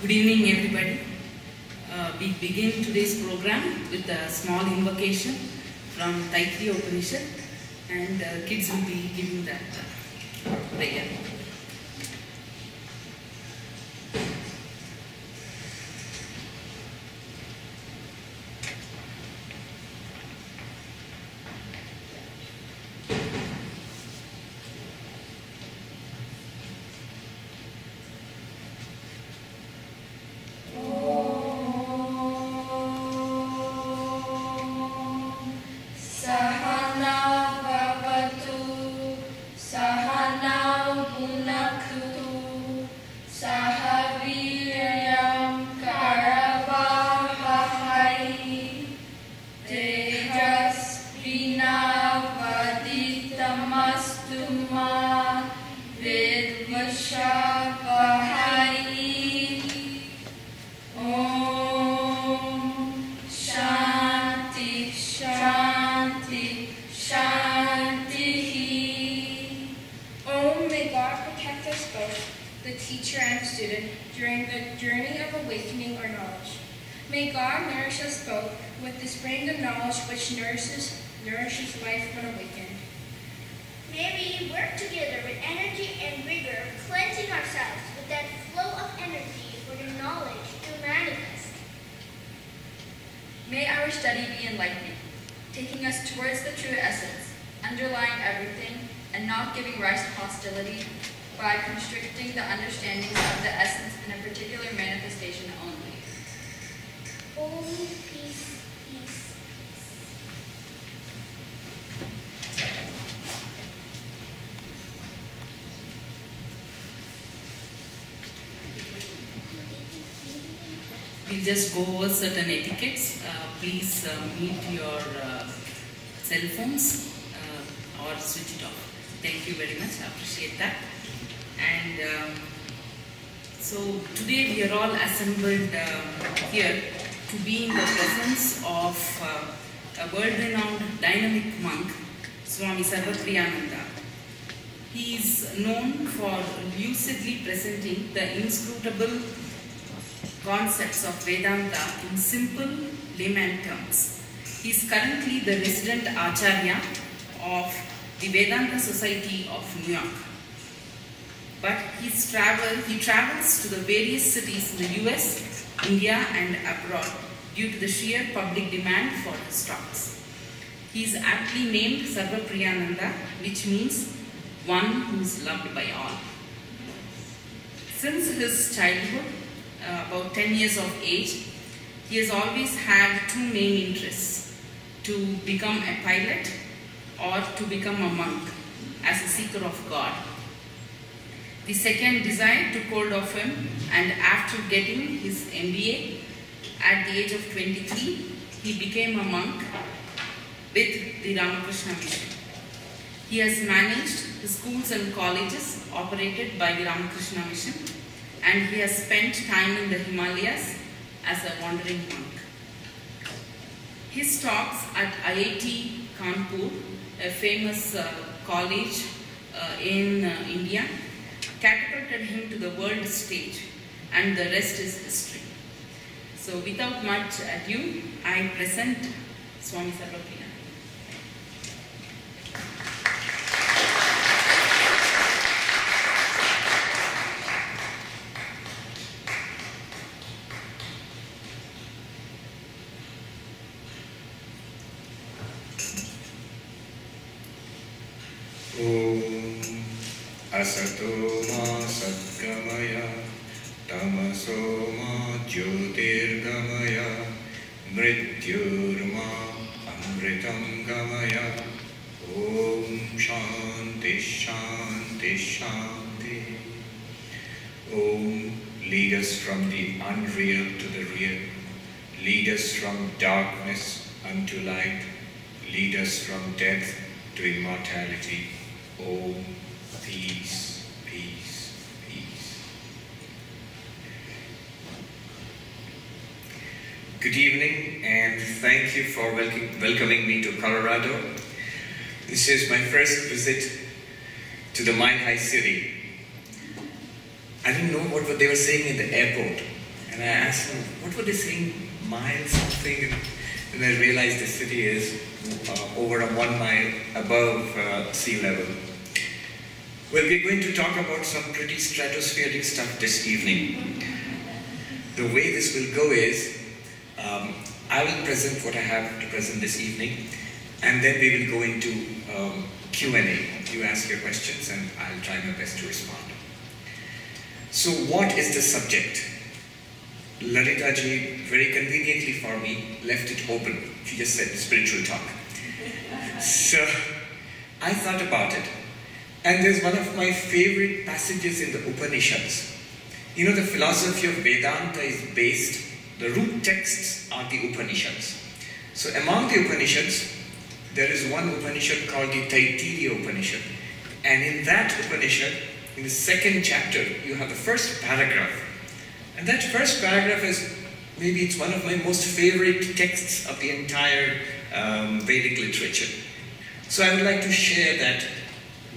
Good evening, everybody. We begin today's program with a small invocation from Untitled Upanishad, and kids will be giving that prayer. May God nourish us both with the spring of knowledge which nourishes life when awakened. May we work together with energy and vigor, cleansing ourselves with that flow of energy for the knowledge to manifest. May our study be enlightening, taking us towards the true essence, underlying everything, and not giving rise to hostility by constricting the understandings of the essence in a particular manifestation only. Om, peace, peace. We'll just go over certain etiquettes. Please mute your cell phones or switch it off. Thank you very much. I appreciate that. And so today we are all assembled here to be in the presence of a world-renowned dynamic monk, Swami Sarvapriyananda. He is known for lucidly presenting the inscrutable concepts of Vedanta in simple layman terms. He is currently the resident Acharya of the Vedanta Society of New York. But he travels to the various cities in the US, India and abroad due to the sheer public demand for his talks. He is aptly named Sarvapriyananda, which means one who is loved by all. Since his childhood, about 10 years of age, he has always had two main interests: to become a pilot or to become a monk as a seeker of God. The second desired took hold of him, and after getting his MBA at the age of 23, he became a monk with the Ramakrishna Mission. He has managed the schools and colleges operated by the Ramakrishna Mission, and he has spent time in the Himalayas as a wandering monk. His talks at IIT Kanpur, a famous college in India, catapulted him to the world stage, and the rest is history. So without much ado, I present Swami Sarvapriyananda. Om Asato Ma Satgamaya Tamaso Ma Jyotirgamaya Mrityurma Amritam Gamaya. Om Shanti Shanti Shanti. Om, lead us from the unreal to the real. Lead us from darkness unto light. Lead us from death to immortality. Om, peace, peace, peace. Good evening, and thank you for welcoming me to Colorado. This is my first visit to the Mile High City. I didn't know what they were saying in the airport. And I asked them, what were they saying? Mile something? And I realized the city is over 1 mile above sea level. Well, we're going to talk about some pretty stratospheric stuff this evening. The way this will go is, I will present what I have to present this evening, and then we will go into Q&A. You ask your questions and I'll try my best to respond. So what is the subject? Lalita ji, very conveniently for me, left it open. She just said spiritual talk. So I thought about it. And there's one of my favorite passages in the Upanishads. You know, the philosophy of Vedanta is based, the root texts are the Upanishads. So among the Upanishads, there is one Upanishad called the Taittiriya Upanishad. And in that Upanishad, in the 2nd chapter, you have the first paragraph. And that first paragraph is, maybe it's one of my most favorite texts of the entire Vedic literature. So I would like to share that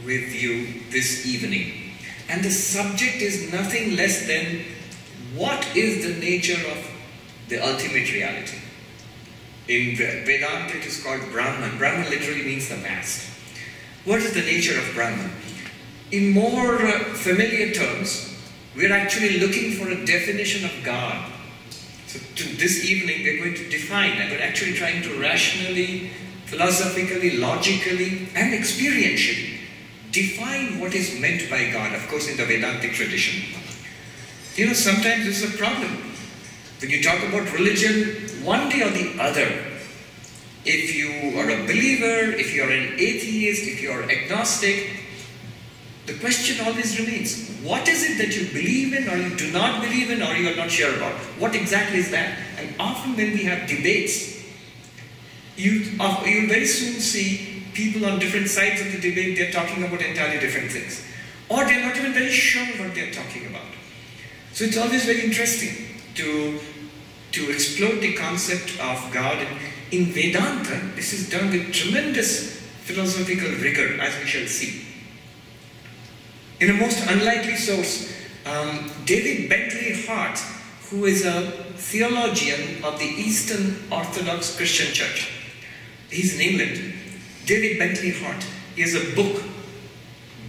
with you this evening. And the subject is nothing less than what is the nature of the ultimate reality. In Vedanta it is called Brahman. Brahman literally means the vast. What is the nature of Brahman? In more familiar terms, we are actually looking for a definition of God. So this evening we are going to define, and we're actually trying to rationally, philosophically, logically, and experientially define what is meant by God, of course in the Vedantic tradition. You know, sometimes this is a problem. When you talk about religion, one day or the other, if you are a believer, if you are an atheist, if you are agnostic, the question always remains, what is it that you believe in or you do not believe in or you are not sure about? What exactly is that? And often when we have debates, you'll very soon see people on different sides of the debate, they're talking about entirely different things. Or they're not even very sure what they're talking about. So it's always very interesting to explore the concept of God. And in Vedanta, this is done with tremendous philosophical rigor, as we shall see. In a most unlikely source, David Bentley Hart, who is a theologian of the Eastern Orthodox Christian Church, he's in England. David Bentley Hart, he has a book,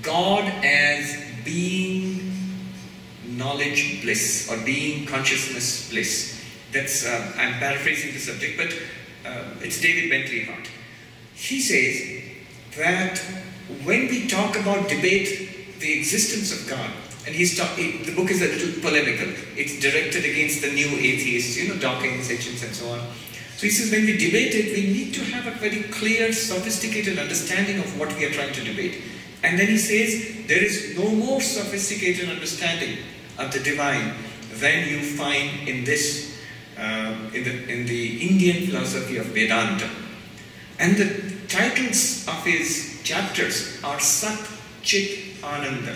God as Being Knowledge Bliss, or Being Consciousness Bliss. That's, I'm paraphrasing the subject, but it's David Bentley Hart. He says that when we talk about debate the existence of God, and the book is a little polemical. It's directed against the new atheists, you know, Dawkins, Hitchens, and so on. So he says when we debate it, we need to have a very clear, sophisticated understanding of what we are trying to debate. And then he says there is no more sophisticated understanding of the divine than you find in this, in the Indian philosophy of Vedanta. And the titles of his chapters are Sat, Chit, Ananda,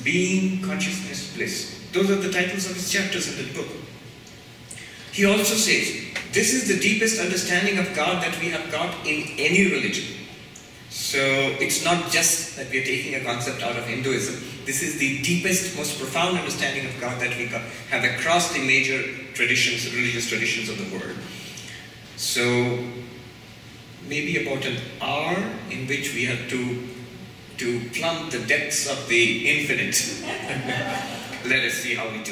Being, Consciousness, Bliss. Those are the titles of his chapters in the book. He also says, this is the deepest understanding of God that we have got in any religion. So it's not just that we are taking a concept out of Hinduism. This is the deepest, most profound understanding of God that we have across the major traditions, religious traditions of the world. So maybe about an hour in which we have to plumb the depths of the infinite. Let us see how we do.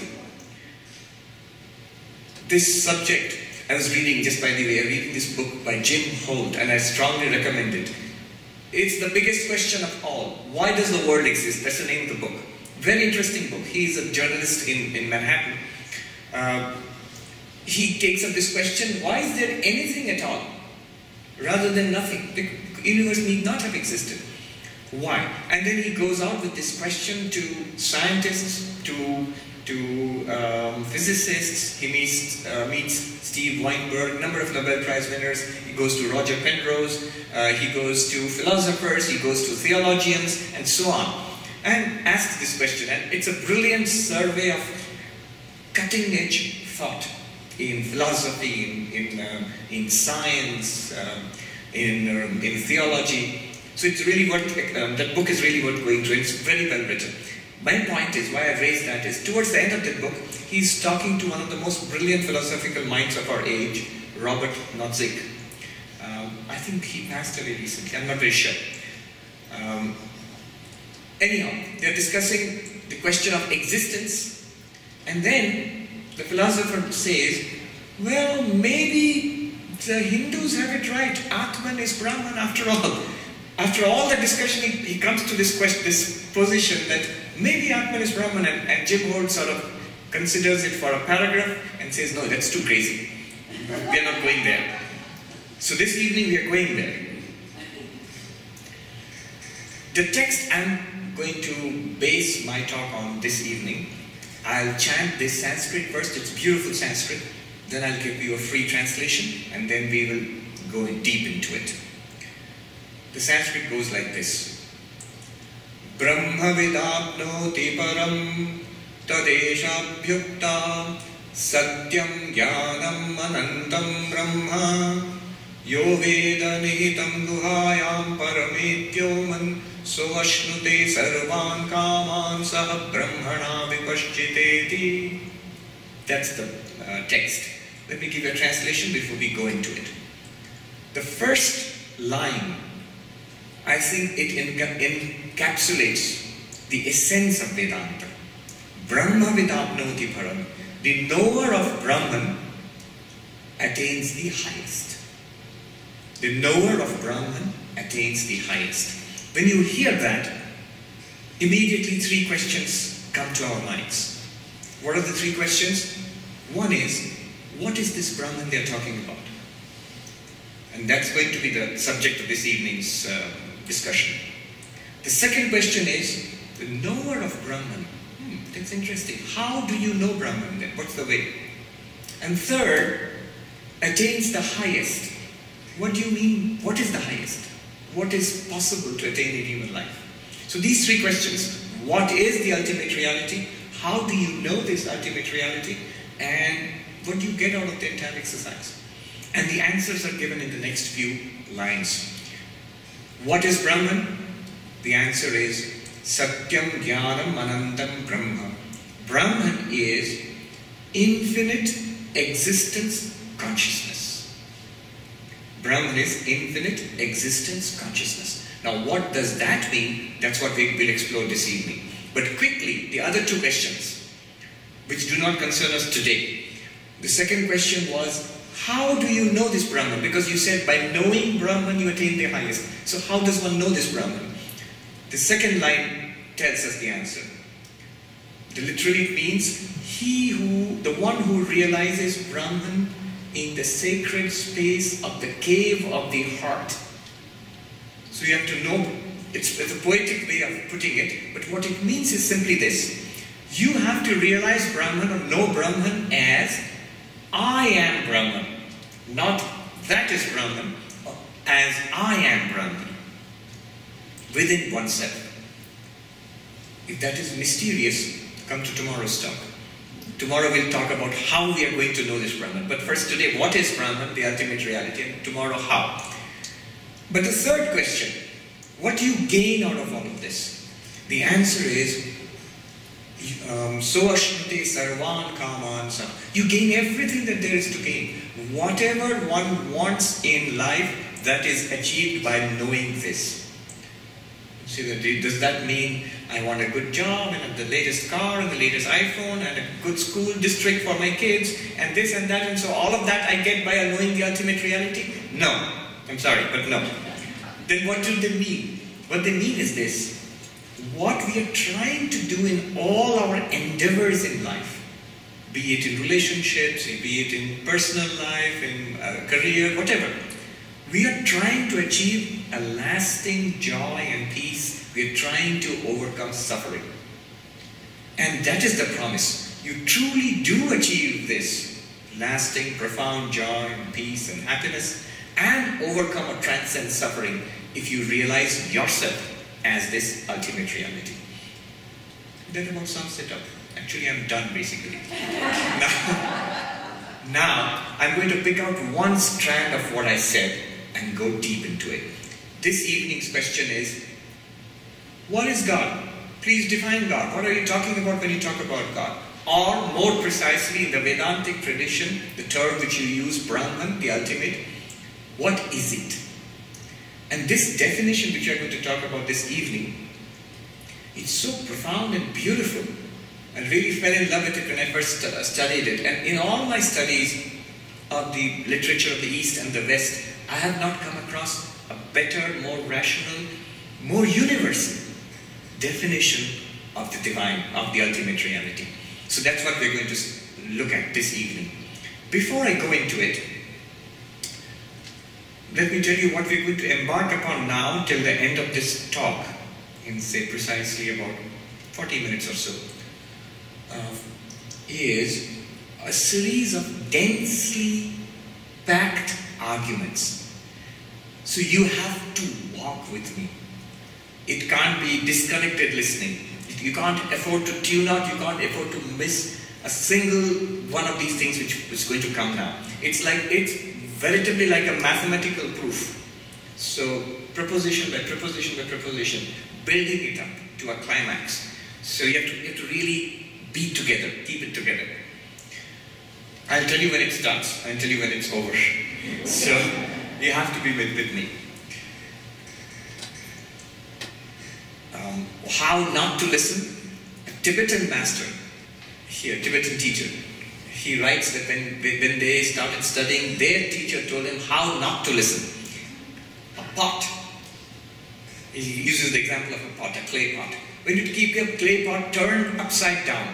This subject, I was reading, just by the way, I'm reading this book by Jim Holt, and I strongly recommend it. It's the biggest question of all. Why does the world exist? That's the name of the book. Very interesting book. He's a journalist in Manhattan. He takes up this question, why is there anything at all rather than nothing? The universe need not have existed. Why? And then he goes on with this question to scientists, to physicists. He meets Steve Weinberg, a number of Nobel Prize winners. He goes to Roger Penrose. He goes to philosophers. He goes to theologians, and so on, and asks this question. And it's a brilliant survey of cutting-edge thought in philosophy, in science, in theology. So it's really worth, that book is really worth going through. It's very well written. My point is, why I raised that is, towards the end of the book, he's talking to one of the most brilliant philosophical minds of our age, Robert Nozick. I think he passed away recently, I'm not very sure. Anyhow, they're discussing the question of existence, and then the philosopher says, well, maybe the Hindus have it right, Atman is Brahman after all. After all the discussion, he comes to this position that maybe Atman is Brahman, and Jim Holt sort of considers it for a paragraph and says, no, that's too crazy. We are not going there. So this evening we are going there. The text I'm going to base my talk on this evening, I'll chant this Sanskrit first, it's beautiful Sanskrit, then I'll give you a free translation, and then we will go deep into it. The Sanskrit goes like this. Brahma vidapnoti param tadeshabhyukta satyam jnanam anantam brahma yo veda nihitam guhayam parametyoman soashnute sarvan kaman sah brahmana vipashchiteti. That's the text. Let me give you a translation before we go into it. The first line, I think it encapsulates the essence of Vedanta. Brahma vidapnoti param. The knower of Brahman attains the highest. The knower of Brahman attains the highest. When you hear that, immediately three questions come to our minds. What are the three questions? One is, what is this Brahman they are talking about? And that's going to be the subject of this evening's discussion. The second question is, the knower of Brahman. That's interesting. How do you know Brahman then? What's the way? And third, attains the highest. What do you mean? What is the highest? What is possible to attain in human life? So these three questions. What is the ultimate reality? How do you know this ultimate reality? And what do you get out of the entire exercise? And the answers are given in the next few lines. What is Brahman? The answer is Satyam Jnanam Anantam Brahma. Brahman is infinite existence consciousness. Brahman is infinite existence consciousness. Now what does that mean? That's what we will explore this evening. But quickly, the other two questions, which do not concern us today. The second question was, how do you know this Brahman? Because you said by knowing Brahman you attain the highest. So how does one know this Brahman? The second line tells us the answer. Literally it means the one who realizes Brahman in the sacred space of the cave of the heart. So you have to know, it's a poetic way of putting it, but what it means is simply this. You have to realize Brahman or know Brahman as I am Brahman, not that is Brahman, as I am Brahman, within oneself. If that is mysterious, come to tomorrow's talk. Tomorrow we'll talk about how we are going to know this Brahman. But first today, what is Brahman, the ultimate reality, and tomorrow how? But the third question, what do you gain out of all of this? The answer is, Soashnute sarvan kaman sa. You gain everything that there is to gain. Whatever one wants in life, that is achieved by knowing this. See, does that mean I want a good job and the latest car and the latest iPhone and a good school district for my kids and this and that, and so all of that I get by knowing the ultimate reality? No. I'm sorry, but no. Then what do they mean? What they mean is this. What we are trying to do in all our endeavors in life, be it in relationships, be it in personal life, in career, whatever, we are trying to achieve a lasting joy and peace. We are trying to overcome suffering. And that is the promise. You truly do achieve this lasting, profound joy and peace and happiness and overcome or transcend suffering if you realize yourself as this ultimate reality. That about sums it up. Actually, I'm done basically. Now, I'm going to pick out one strand of what I said and go deep into it. This evening's question is, what is God? Please define God. What are you talking about when you talk about God? Or more precisely, in the Vedantic tradition, the term which you use, Brahman, the ultimate, what is it? And this definition which we are going to talk about this evening, it's so profound and beautiful. I really fell in love with it when I first studied it. And in all my studies of the literature of the East and the West, I have not come across a better, more rational, more universal definition of the divine, of the ultimate reality. So that's what we're going to look at this evening. Before I go into it, let me tell you what we're going to embark upon now till the end of this talk, in say precisely about 40 minutes or so, is a series of densely packed arguments. So you have to walk with me. It can't be disconnected listening. You can't afford to tune out, you can't afford to miss a single one of these things which is going to come now. It's veritably like a mathematical proof. So proposition by proposition by proposition, building it up to a climax. So you have to really be together, keep it together. I'll tell you when it starts, I'll tell you when it's over. So you have to be with me. How not to listen? A Tibetan master, here, Tibetan teacher, he writes that when they started studying, their teacher told him how not to listen. A pot. He uses the example of a pot, a clay pot. When you keep your clay pot turned upside down,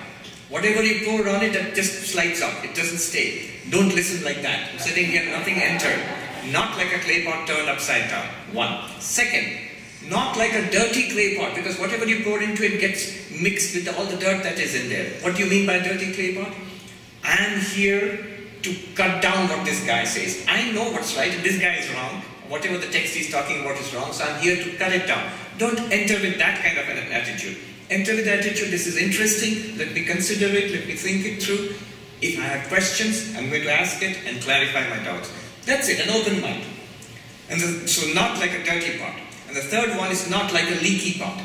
whatever you pour on it, that just slides up. It doesn't stay. Don't listen like that. I'm sitting here, nothing entered. Not like a clay pot turned upside down. One. Second, not like a dirty clay pot, because whatever you pour into it gets mixed with all the dirt that is in there. What do you mean by dirty clay pot? I am here to cut down what this guy says. I know what's right and this guy is wrong. Whatever the text he's talking about is wrong, so I'm here to cut it down. Don't enter with that kind of an attitude. Enter with the attitude, this is interesting, let me consider it, let me think it through. If I have questions, I'm going to ask it and clarify my doubts. That's it, an open mind. And so not like a dirty pot. And the third one is not like a leaky pot.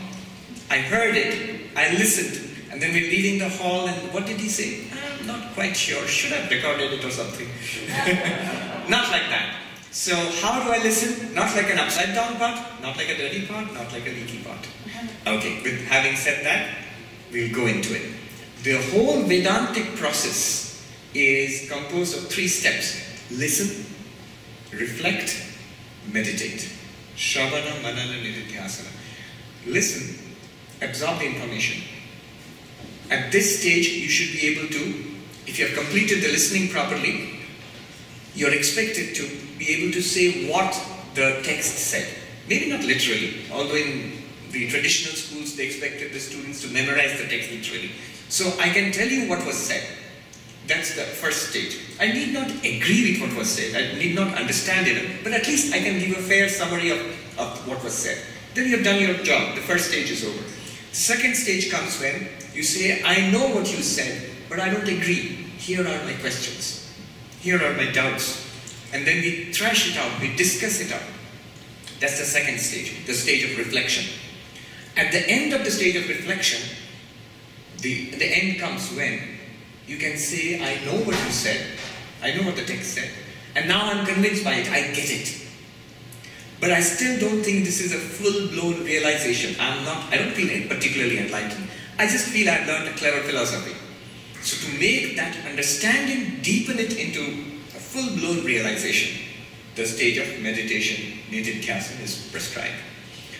I heard it, I listened, and then we're leaving the hall, and what did he say? I'm not quite sure. Should I have recorded it or something? Not like that. So how do I listen? Not like an upside down pot, not like a dirty pot, not like a leaky pot. Okay, with having said that, we'll go into it. The whole Vedantic process is composed of 3 steps. Listen, reflect, meditate. Shravana, Manana, Nididhyasana. Listen, absorb the information. At this stage, you should be able to, if you have completed the listening properly, you're expected to be able to say what the text said. Maybe not literally, although in the traditional schools they expected the students to memorize the text literally. So I can tell you what was said. That's the first stage. I need not agree with what was said, I need not understand it, but at least I can give a fair summary of what was said. Then you have done your job, the first stage is over. The second stage comes when you say, I know what you said, but I don't agree. Here are my questions. Here are my doubts. And then we thrash it out, we discuss it out. That's the second stage, the stage of reflection. At the end of the stage of reflection, the end comes when you can say, I know what you said, I know what the text said, and now I'm convinced by it, I get it. But I still don't think this is a full-blown realization. I don't feel particularly enlightened. I just feel I've learned a clever philosophy. So to make that understanding, deepen it into a full-blown realization, the stage of meditation, nididhyasana, is prescribed.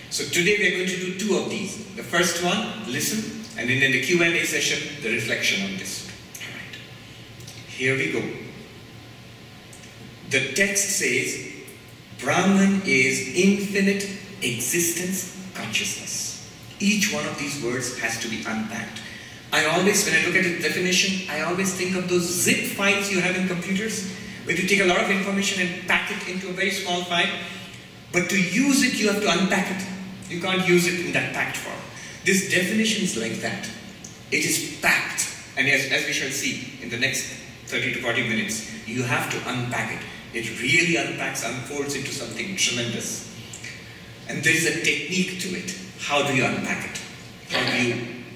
So today we are going to do 2 of these. The first one, listen, and then in the Q&A session, the reflection on this. All right. Here we go. The text says, Brahman is infinite existence consciousness. Each one of these words has to be unpacked. I always, when I look at the definition, I always think of those zip files you have in computers, where you take a lot of information and pack it into a very small file. But to use it, you have to unpack it. You can't use it in that packed form. This definition is like that. It is packed. And as we shall see in the next 30 to 40 minutes, you have to unpack it. It really unpacks, unfolds into something tremendous. And there is a technique to it. How do you unpack it? how do you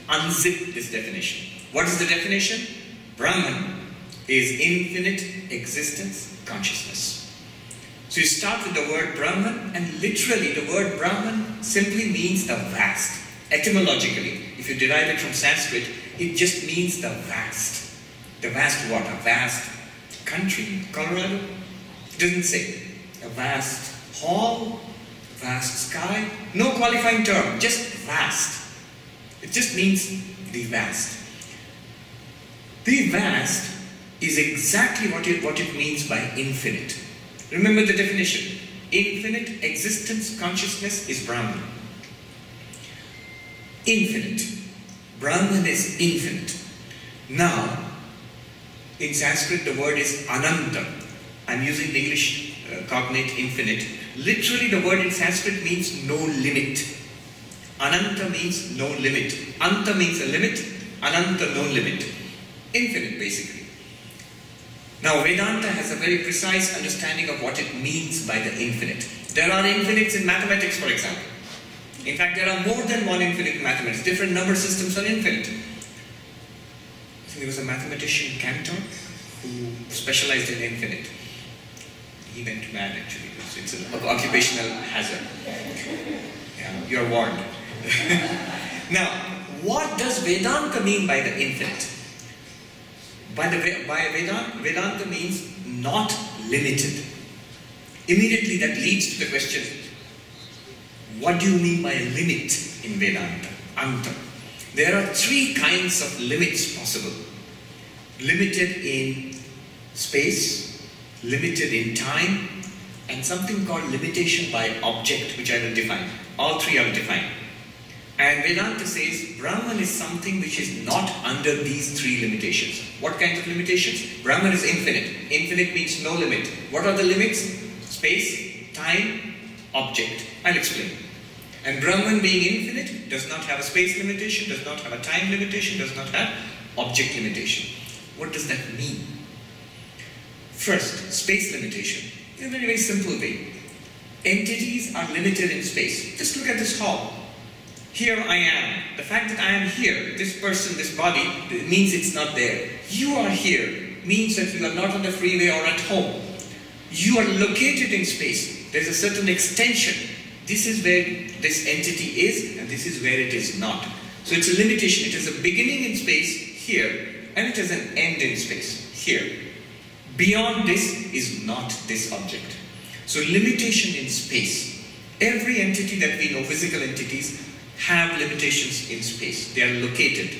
unzip this definition? What is the definition? Brahman is infinite existence, consciousness. So you start with the word Brahman, and literally the word Brahman simply means the vast. Etymologically, if you derive it from Sanskrit, it just means the vast. The vast what? A vast country, Colorado? It doesn't say. A vast hall, vast sky. No qualifying term, just vast. It just means the vast. The vast is exactly what it means by infinite. Remember the definition. Infinite existence, consciousness is Brahman. Infinite. Brahman is infinite. Now, in Sanskrit the word is Ananta. I'm using the English cognate infinite. Literally the word in Sanskrit means no limit. Ananta means no limit. Anta means a limit. Ananta, no limit. Infinite, basically. Now, Vedanta has a very precise understanding of what it means by the infinite. There are infinites in mathematics, for example. In fact, there are more than one infinite in mathematics. Different number systems are infinite. I think there was a mathematician, Cantor, who specialized in infinite. He went mad, actually. It's an occupational hazard. Yeah, you're warned. Now, what does Vedanta mean by the infinite? By Vedanta means not limited. Immediately that leads to the question, what do you mean by limit in Vedanta? Anta. There are three kinds of limits possible. Limited in space, limited in time, and something called limitation by object, which I will define. All three are defined. And Vedanta says Brahman is something which is not under these three limitations. What kinds of limitations? Brahman is infinite. Infinite means no limit. What are the limits? Space, time, object. I'll explain. And Brahman being infinite does not have a space limitation, does not have a time limitation, does not have object limitation. What does that mean? First, space limitation. In a very, very simple way. Entities are limited in space. Just look at this hall. Here I am. The fact that I am here, this person, this body, means it's not there. You are here means that you are not on the freeway or at home. You are located in space. There's a certain extension. This is where this entity is, and this is where it is not. So it's a limitation. It has a beginning in space here, and it has an end in space here. Beyond this is not this object. So limitation in space. Every entity that we know, physical entities, have limitations in space. They are located.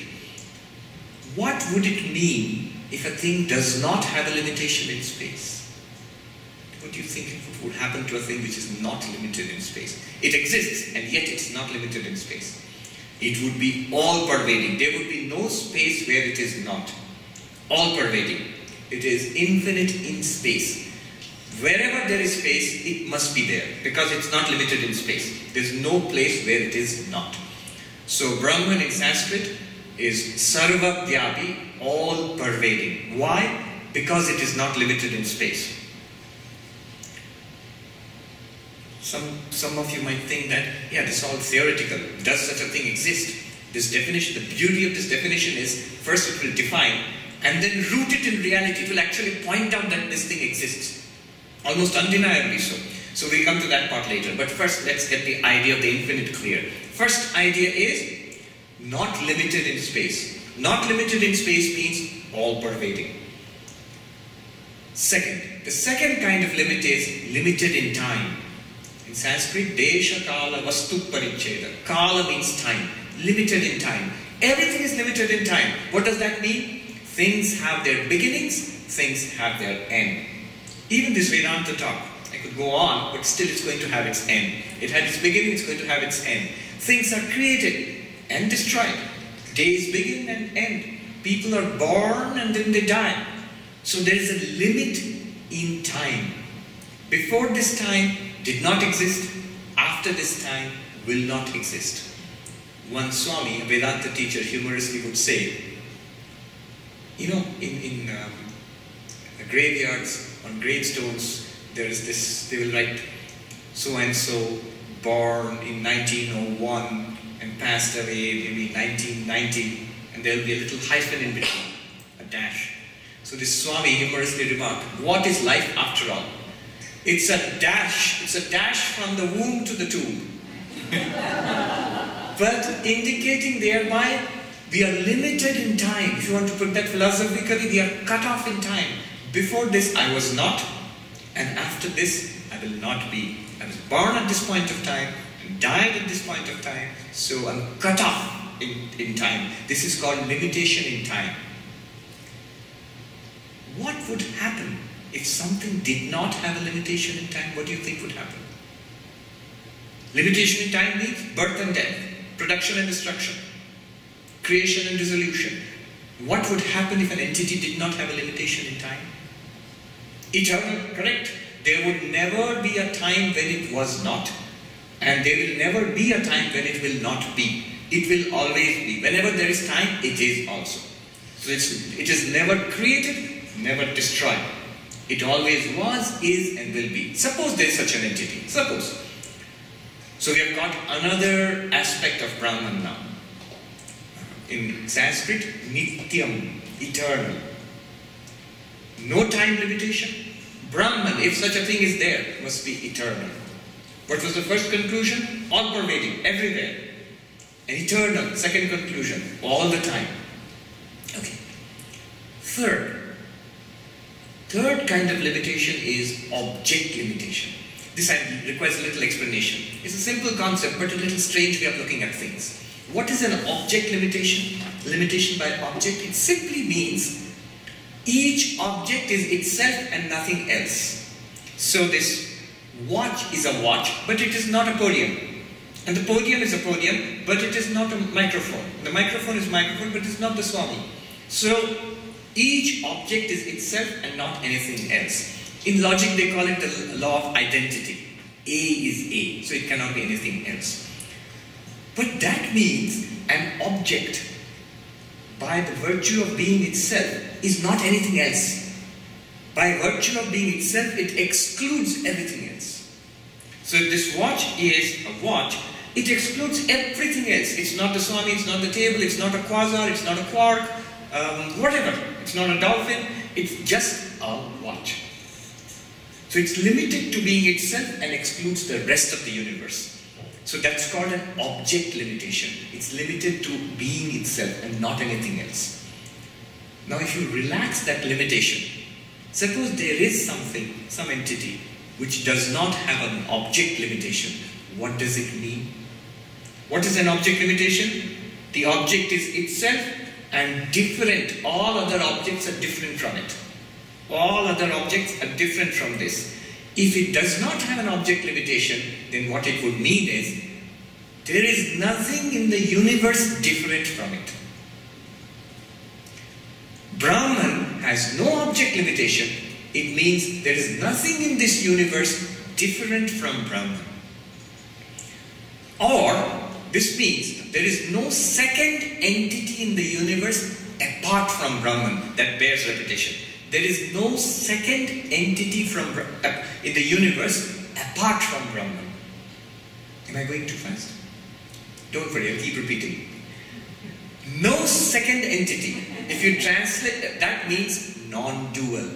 What would it mean if a thing does not have a limitation in space? What do you think would happen to a thing which is not limited in space? It exists, and yet it's not limited in space. It would be all-pervading. There would be no space where it is not. All-pervading. It is infinite in space. Wherever there is space, it must be there, because it's not limited in space. There's no place where it is not. So Brahman in Sanskrit is Sarvapyapi, all-pervading. Why? Because it is not limited in space. Some of you might think that, yeah, this is all theoretical. Does such a thing exist? This definition, the beauty of this definition is, first it will define, and then root it in reality. It will actually point out that this thing exists. Almost undeniably so. So we'll come to that part later. But first, let's get the idea of the infinite clear. First idea is not limited in space. Not limited in space means all-pervading. Second, the second kind of limit is limited in time. In Sanskrit, Desha, Kala, Vastu, Paricheda. Kala means time. Limited in time. Everything is limited in time. What does that mean? Things have their beginnings, things have their end. Even this Vedanta talk, I could go on, but still it's going to have its end. It had its beginning, it's going to have its end. Things are created and destroyed. Days begin and end. People are born and then they die. So there is a limit in time. Before this time did not exist, after this time will not exist. One Swami, a Vedanta teacher, humorously would say, you know, in graveyards, on gravestones, there is this, they will write so-and-so born in 1901 and passed away maybe 1990, and there will be a little hyphen in between, a dash. So this Swami humorously remarked, what is life after all? It's a dash from the womb to the tomb. But indicating thereby, we are limited in time. If you want to put that philosophically, we are cut off in time. Before this, I was not, and after this, I will not be. I was born at this point of time, and died at this point of time, so I'm cut off in time. This is called limitation in time. What would happen if something did not have a limitation in time? What do you think would happen? Limitation in time means birth and death, production and destruction, creation and dissolution. What would happen if an entity did not have a limitation in time? Eternal, correct? There would never be a time when it was not, and there will never be a time when it will not be. It will always be. Whenever there is time, it is also. So it is never created, never destroyed. It always was, is, and will be. Suppose there is such an entity. Suppose. So we have got another aspect of Brahman now. In Sanskrit, Nityam, eternal. No time limitation. Brahman, if such a thing is there, must be eternal. What was the first conclusion? All pervading, everywhere. And eternal, second conclusion, all the time. Okay. Third kind of limitation is object limitation. This requires a little explanation. It's a simple concept, but a little strange way of looking at things. What is an object limitation? Limitation by object? It simply means each object is itself and nothing else. So this watch is a watch, but it is not a podium. And the podium is a podium, but it is not a microphone. The microphone is microphone, but it is not the Swami. So each object is itself and not anything else. In logic, they call it the law of identity. A is A, so it cannot be anything else. But that means an object, by the virtue of being itself, is not anything else. By virtue of being itself, it excludes everything else. So if this watch is a watch, it excludes everything else. It's not the Swami, it's not the table, it's not a quasar, it's not a quark, whatever. It's not a dolphin, it's just a watch. So it's limited to being itself and excludes the rest of the universe. So that's called an object limitation. It's limited to being itself and not anything else. Now if you relax that limitation, suppose there is something, some entity, which does not have an object limitation. What does it mean? What is an object limitation? The object is itself and different. All other objects are different from it. All other objects are different from this. If it does not have an object limitation, then what it would mean is, there is nothing in the universe different from it. Brahman has no object limitation. It means there is nothing in this universe different from Brahman. Or, this means there is no second entity in the universe apart from Brahman that bears repetition. There is no second entity in the universe apart from Brahman. Am I going too fast? Don't worry, I'll keep repeating. No second entity. If you translate, that means non-dual.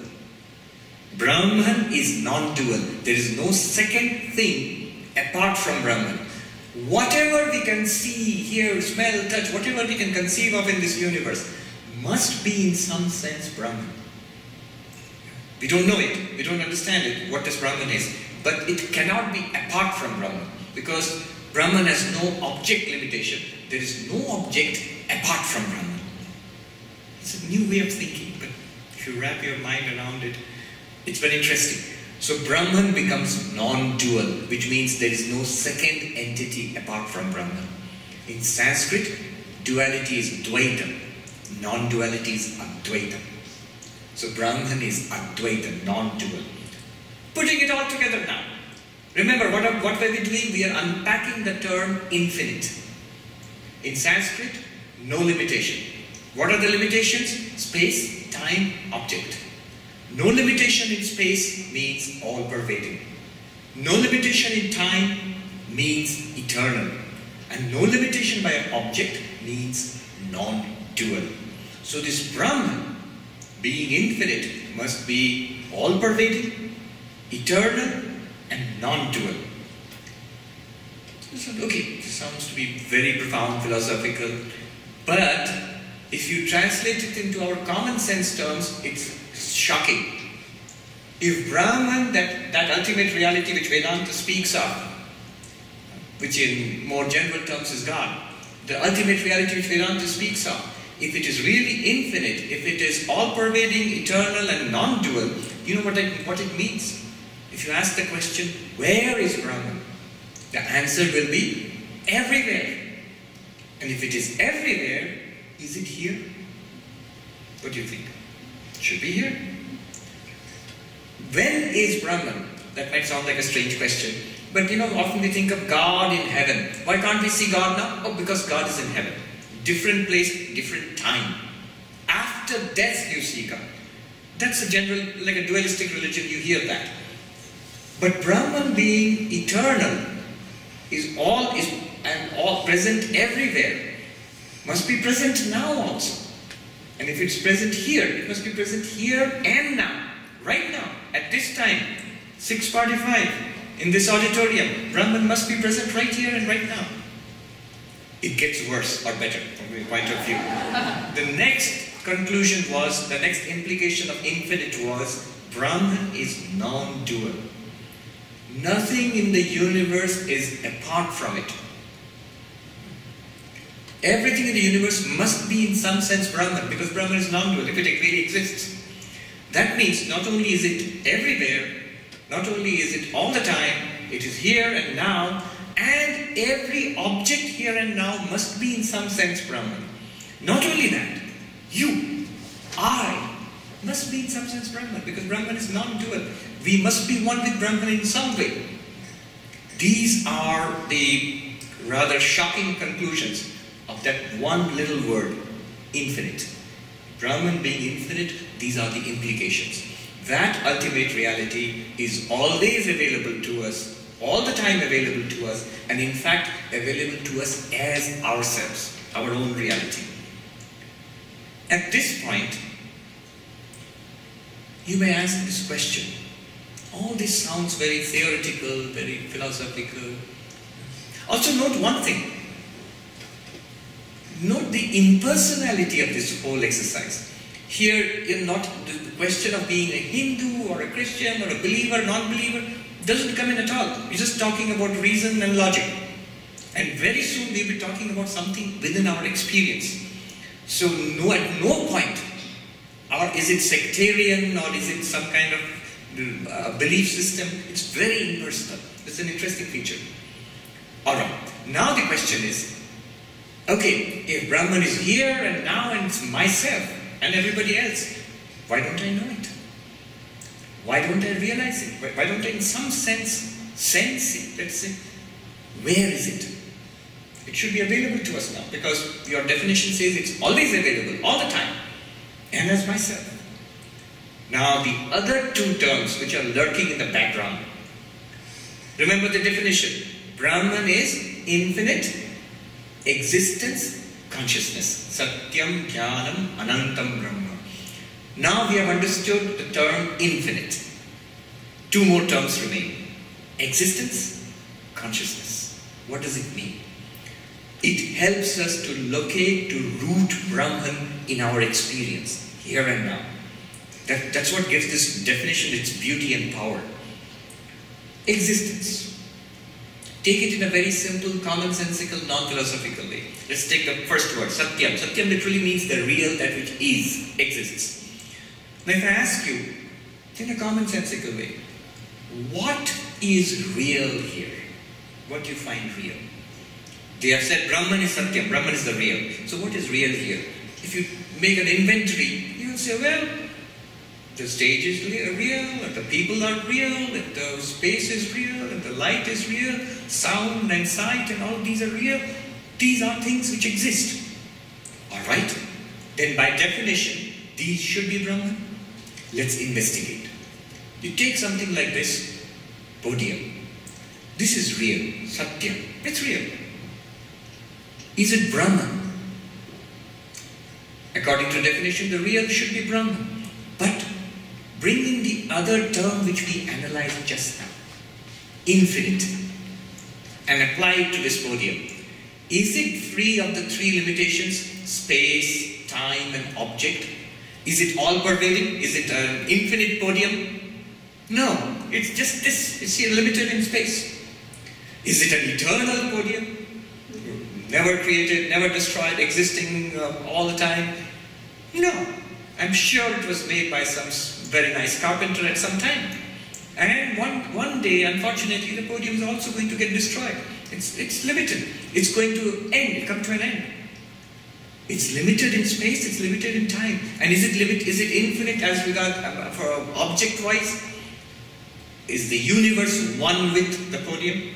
Brahman is non-dual. There is no second thing apart from Brahman. Whatever we can see, hear, smell, touch, whatever we can conceive of in this universe must be in some sense Brahman. We don't know it, we don't understand it, what this Brahman is, but it cannot be apart from Brahman, because Brahman has no object limitation. There is no object apart from Brahman. It's a new way of thinking, but if you wrap your mind around it, it's very interesting. So Brahman becomes non-dual, which means there is no second entity apart from Brahman. In Sanskrit, duality is Dvaitam, non-duality is Advaitam. So Brahman is Advaita, non-dual. Putting it all together now. Remember, what were we doing? We are unpacking the term infinite. In Sanskrit, no limitation. What are the limitations? Space, time, object. No limitation in space means all-pervading. No limitation in time means eternal. And no limitation by an object means non-dual. So this Brahman, being infinite, must be all-pervading, eternal, and non-dual. Okay, this sounds to be very profound, philosophical, but if you translate it into our common sense terms, it's shocking. If Brahman, that ultimate reality which Vedanta speaks of, which in more general terms is God, the ultimate reality which Vedanta speaks of, if it is really infinite, if it is all-pervading, eternal and non-dual, you know what it means? If you ask the question, where is Brahman? The answer will be everywhere. And if it is everywhere, is it here? What do you think? It should be here. When is Brahman? That might sound like a strange question. But you know, often we think of God in heaven. Why can't we see God now? Oh, because God is in heaven. Different place, different time. After death you see God. That's a general, like a dualistic religion, you hear that. But Brahman being eternal is all present everywhere. Must be present now also. And if it's present here, it must be present here and now. Right now, at this time, 6:45, in this auditorium, Brahman must be present right here and right now. It gets worse or better from my point of view. The next conclusion was, the next implication of infinite was, Brahman is non-dual. Nothing in the universe is apart from it. Everything in the universe must be in some sense Brahman, because Brahman is non-dual, if it really exists. That means not only is it everywhere, not only is it all the time, it is here and now, and every object here and now must be in some sense Brahman. Not only that, you, I, must be in some sense Brahman, because Brahman is non-dual. We must be one with Brahman in some way. These are the rather shocking conclusions of that one little word, infinite. Brahman being infinite, these are the implications. That ultimate reality is always available to us, all the time available to us, and in fact available to us as ourselves, our own reality. At this point, you may ask this question. All this sounds very theoretical, very philosophical. Also note one thing. Note the impersonality of this whole exercise. Here, not the question of being a Hindu or a Christian or a believer, non-believer, doesn't come in at all. We're just talking about reason and logic. And very soon we'll be talking about something within our experience. So at no point, or is it sectarian or is it some kind of belief system? It's very impersonal. It's an interesting feature. Alright, now the question is, okay, if Brahman is here and now and it's myself and everybody else, why don't I know it? Why don't I realize it? Why don't I in some sense sense it? Let's say, where is it? It should be available to us now, because your definition says it's always available, all the time, and as myself. Now the other two terms which are lurking in the background. Remember the definition. Brahman is infinite, existence, consciousness. Satyam, Jnanam, Anantam, Brahma. Now we have understood the term infinite. Two more terms remain. Existence, consciousness. What does it mean? It helps us to locate, to root Brahman in our experience, here and now. That's what gives this definition its beauty and power. Existence. Take it in a very simple, commonsensical, non-philosophical way. Let's take the first word, Satyam. Satyam literally means the real, that which is, exists. Now if I ask you, in a commonsensical way, what is real here? What do you find real? They have said Brahman is Satyam, Brahman is the real. So what is real here? If you make an inventory, you will say, well, the stage is real, and the people are real, and the space is real, and the light is real, sound and sight and all these are real. These are things which exist. Alright? Then by definition, these should be Brahman. Let's investigate. You take something like this, podium. This is real, Satyam. It's real. Is it Brahman? According to definition, the real should be Brahman. But bring in the other term which we analyzed just now, infinite, and apply it to this podium. Is it free of the three limitations, space, time, and object? Is it all-pervading? Is it an infinite podium? No, it's just this. It's here limited in space. Is it an eternal podium? Never created, never destroyed, existing all the time? No. I'm sure it was made by some very nice carpenter at some time. And one day, unfortunately, the podium is also going to get destroyed. It's limited. It's going to end, come to an end. It's limited in space, it's limited in time. And is it infinite as regard for object-wise? Is the universe one with the podium?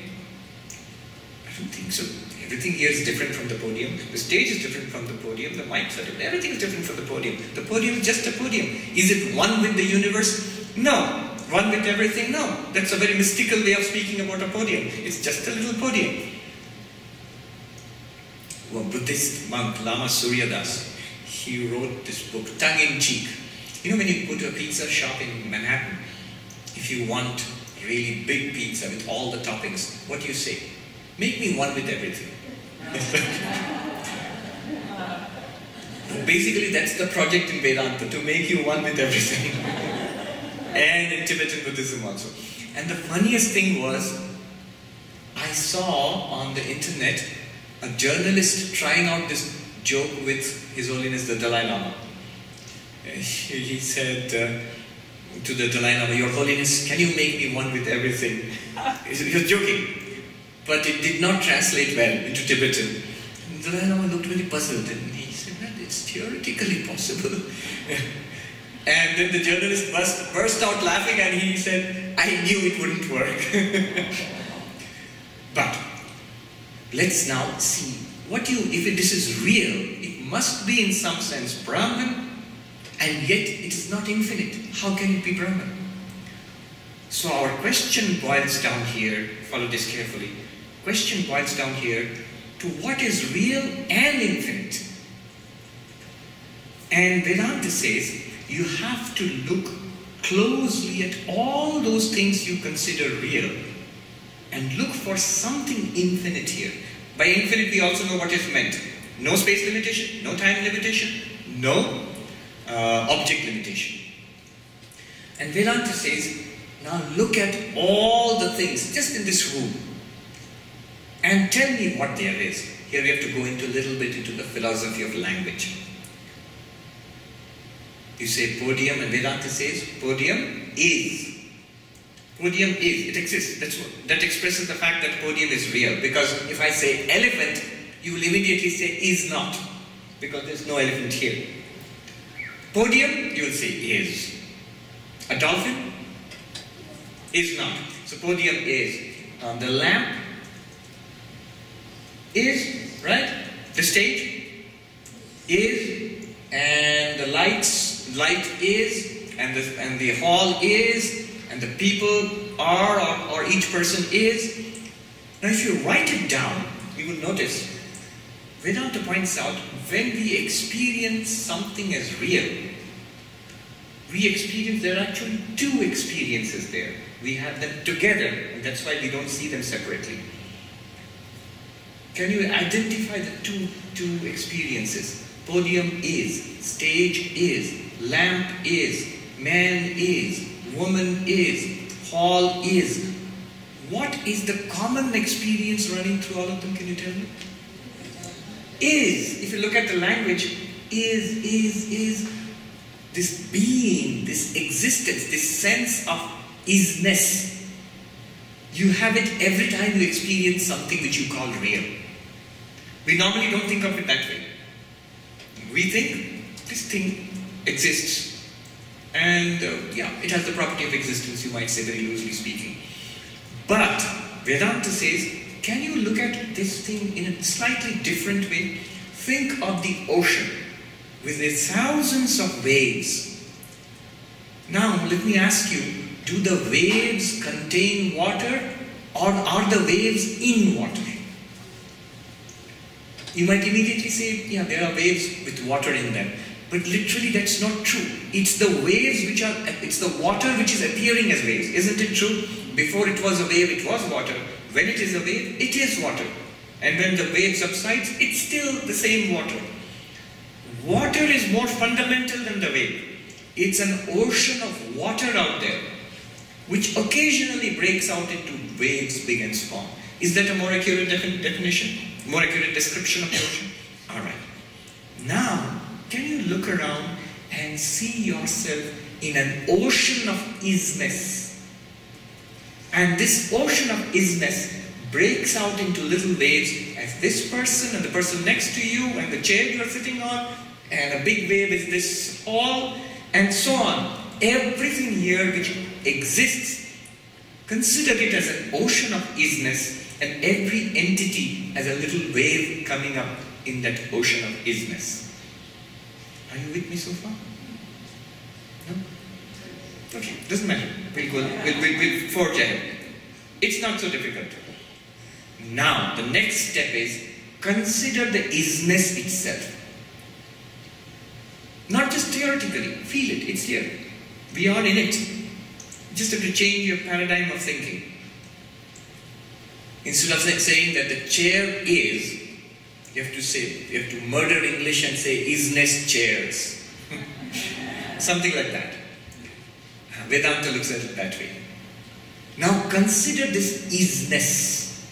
I don't think so. Everything here is different from the podium. The stage is different from the podium. The mics are different. Everything is different from the podium. The podium is just a podium. Is it one with the universe? No. One with everything? No. That's a very mystical way of speaking about a podium. It's just a little podium. A Buddhist monk, Lama Suryadas, he wrote this book, tongue-in-cheek. You know when you go to a pizza shop in Manhattan, if you want really big pizza with all the toppings, what do you say? Make me one with everything. Basically, that's the project in Vedanta, to make you one with everything. And in Tibetan Buddhism also. And the funniest thing was, I saw on the internet a journalist trying out this joke with His Holiness the Dalai Lama. He said to the Dalai Lama, Your Holiness, can you make me one with everything? He was joking. But it did not translate well into Tibetan. And the Dalai Lama looked really puzzled and he said, well, it's theoretically possible. And then the journalist burst out laughing and he said, I knew it wouldn't work. But let's now see, if this is real, it must be in some sense Brahman, and yet it is not infinite. How can it be Brahman? So our question boils down here, follow this carefully, question boils down here to what is real and infinite. And Vedanta says, you have to look closely at all those things you consider real and look for something infinite here. By infinite, we also know what is meant. No space limitation, no time limitation, no object limitation. And Vedanta says, now look at all the things just in this room and tell me what there is. Here we have to go into a little bit into the philosophy of language. You say podium, and Vedanta says podium is. Podium is, it exists. That expresses the fact that podium is real. Because if I say elephant, you will immediately say is not. Because there is no elephant here. Podium, you will say is. A dolphin is not. So podium is. The lamp is, right? The stage is. And the light is. And the hall is. And the people are, or each person is. Now if you write it down, you will notice, Vedanta points out, when we experience something as real, there are actually two experiences there. We have them together, and that's why we don't see them separately. Can you identify the two experiences? Podium is, stage is, lamp is, man is, woman is, hall is. What is the common experience running through all of them? Can you tell me? Is. If you look at the language, is this being, this existence, this sense of isness. You have it every time you experience something which you call real. We normally don't think of it that way. We think this thing exists. And it has the property of existence, you might say, very loosely speaking. But Vedanta says, can you look at this thing in a slightly different way? Think of the ocean with its thousands of waves. Now, let me ask you, do the waves contain water, or are the waves in water? You might immediately say, yeah, there are waves with water in them. But literally that's not true. It's the waves which are, it's the water which is appearing as waves. Isn't it true? Before it was a wave, it was water. When it is a wave, it is water. And when the wave subsides, it's still the same water. Water is more fundamental than the wave. It's an ocean of water out there, which occasionally breaks out into waves big and small. Is that a more accurate definition? More accurate description of the ocean? Alright. Now, can you look around and see yourself in an ocean of isness? And this ocean of isness breaks out into little waves as this person and the person next to you and the chair you are sitting on, and a big wave is this hall, and so on. Everything here which exists, consider it as an ocean of isness, and every entity as a little wave coming up in that ocean of isness. Are you with me so far? No? Okay, doesn't matter. We'll forge ahead. It's not so difficult. Now, the next step is consider the isness itself. Not just theoretically, feel it, it's here. We are in it. You just have to change your paradigm of thinking. Instead of saying that the chair is, you have to murder English and say isness chairs. Something like that. Vedanta looks at it that way. Now consider this isness,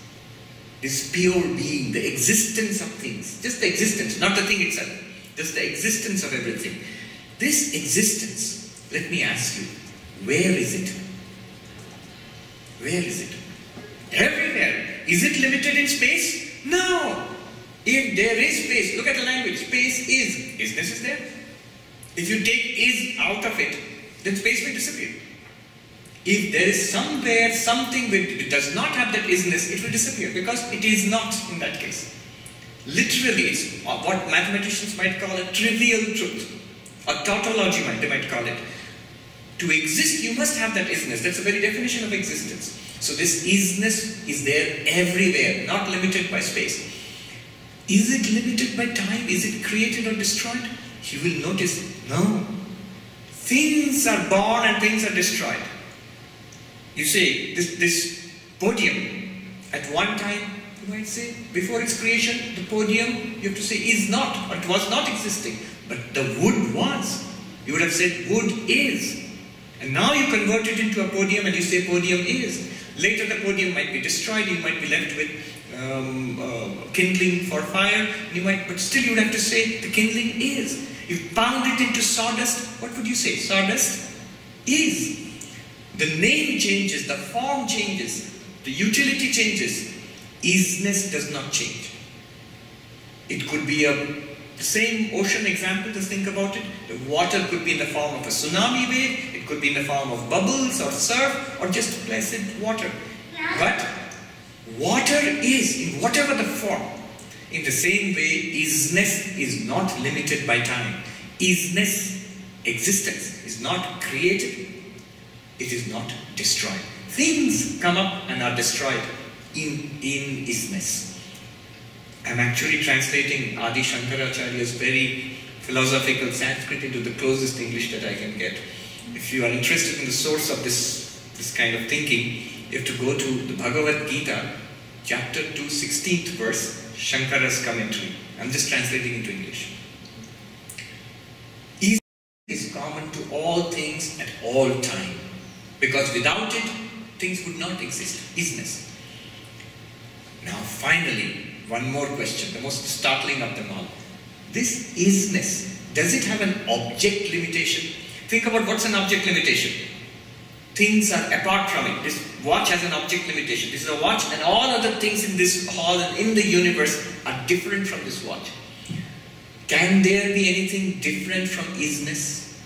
this pure being, the existence of things. Just the existence, not the thing itself. Just the existence of everything. This existence, let me ask you, where is it? Where is it? Everywhere. Is it limited in space? No. If there is space, look at the language. Space is. Isness is there. If you take is out of it, then space will disappear. If there is somewhere something which does not have that isness, it will disappear because it is not in that case. Literally, it's what mathematicians might call a trivial truth. A tautology, they might call it. To exist, you must have that isness. That's the very definition of existence. So this isness is there everywhere, not limited by space. Is it limited by time? Is it created or destroyed? You will notice, no. Things are born and things are destroyed. You say, this podium, at one time, you might say, before its creation, the podium, you have to say, is not, or it was not existing. But the wood was. You would have said, wood is. And now you convert it into a podium and you say, podium is. Later the podium might be destroyed, you might be left with kindling for fire, but still you would have to say, the kindling is. If pound it into sawdust, what would you say? Sawdust is. The name changes, the form changes, the utility changes. Isness does not change. It could be the same ocean example, just think about it. The water could be in the form of a tsunami wave, it could be in the form of bubbles or surf, or just placid water. But water is, in whatever the form, in the same way, isness is not limited by time. Isness, existence, is not created. It is not destroyed. Things come up and are destroyed in isness. I'm actually translating Adi Shankaracharya's very philosophical Sanskrit into the closest English that I can get. If you are interested in the source of this kind of thinking, you have to go to the Bhagavad Gita, chapter 2, 16th verse, Shankara's commentary. I'm just translating into English. Isness is common to all things at all time. Because without it, things would not exist. Isness. Now finally, one more question, the most startling of them all. This isness, does it have an object limitation? Think about what's an object limitation. Things are apart from it. This watch has an object limitation. This is a watch, and all other things in this hall and in the universe are different from this watch. Can there be anything different from isness?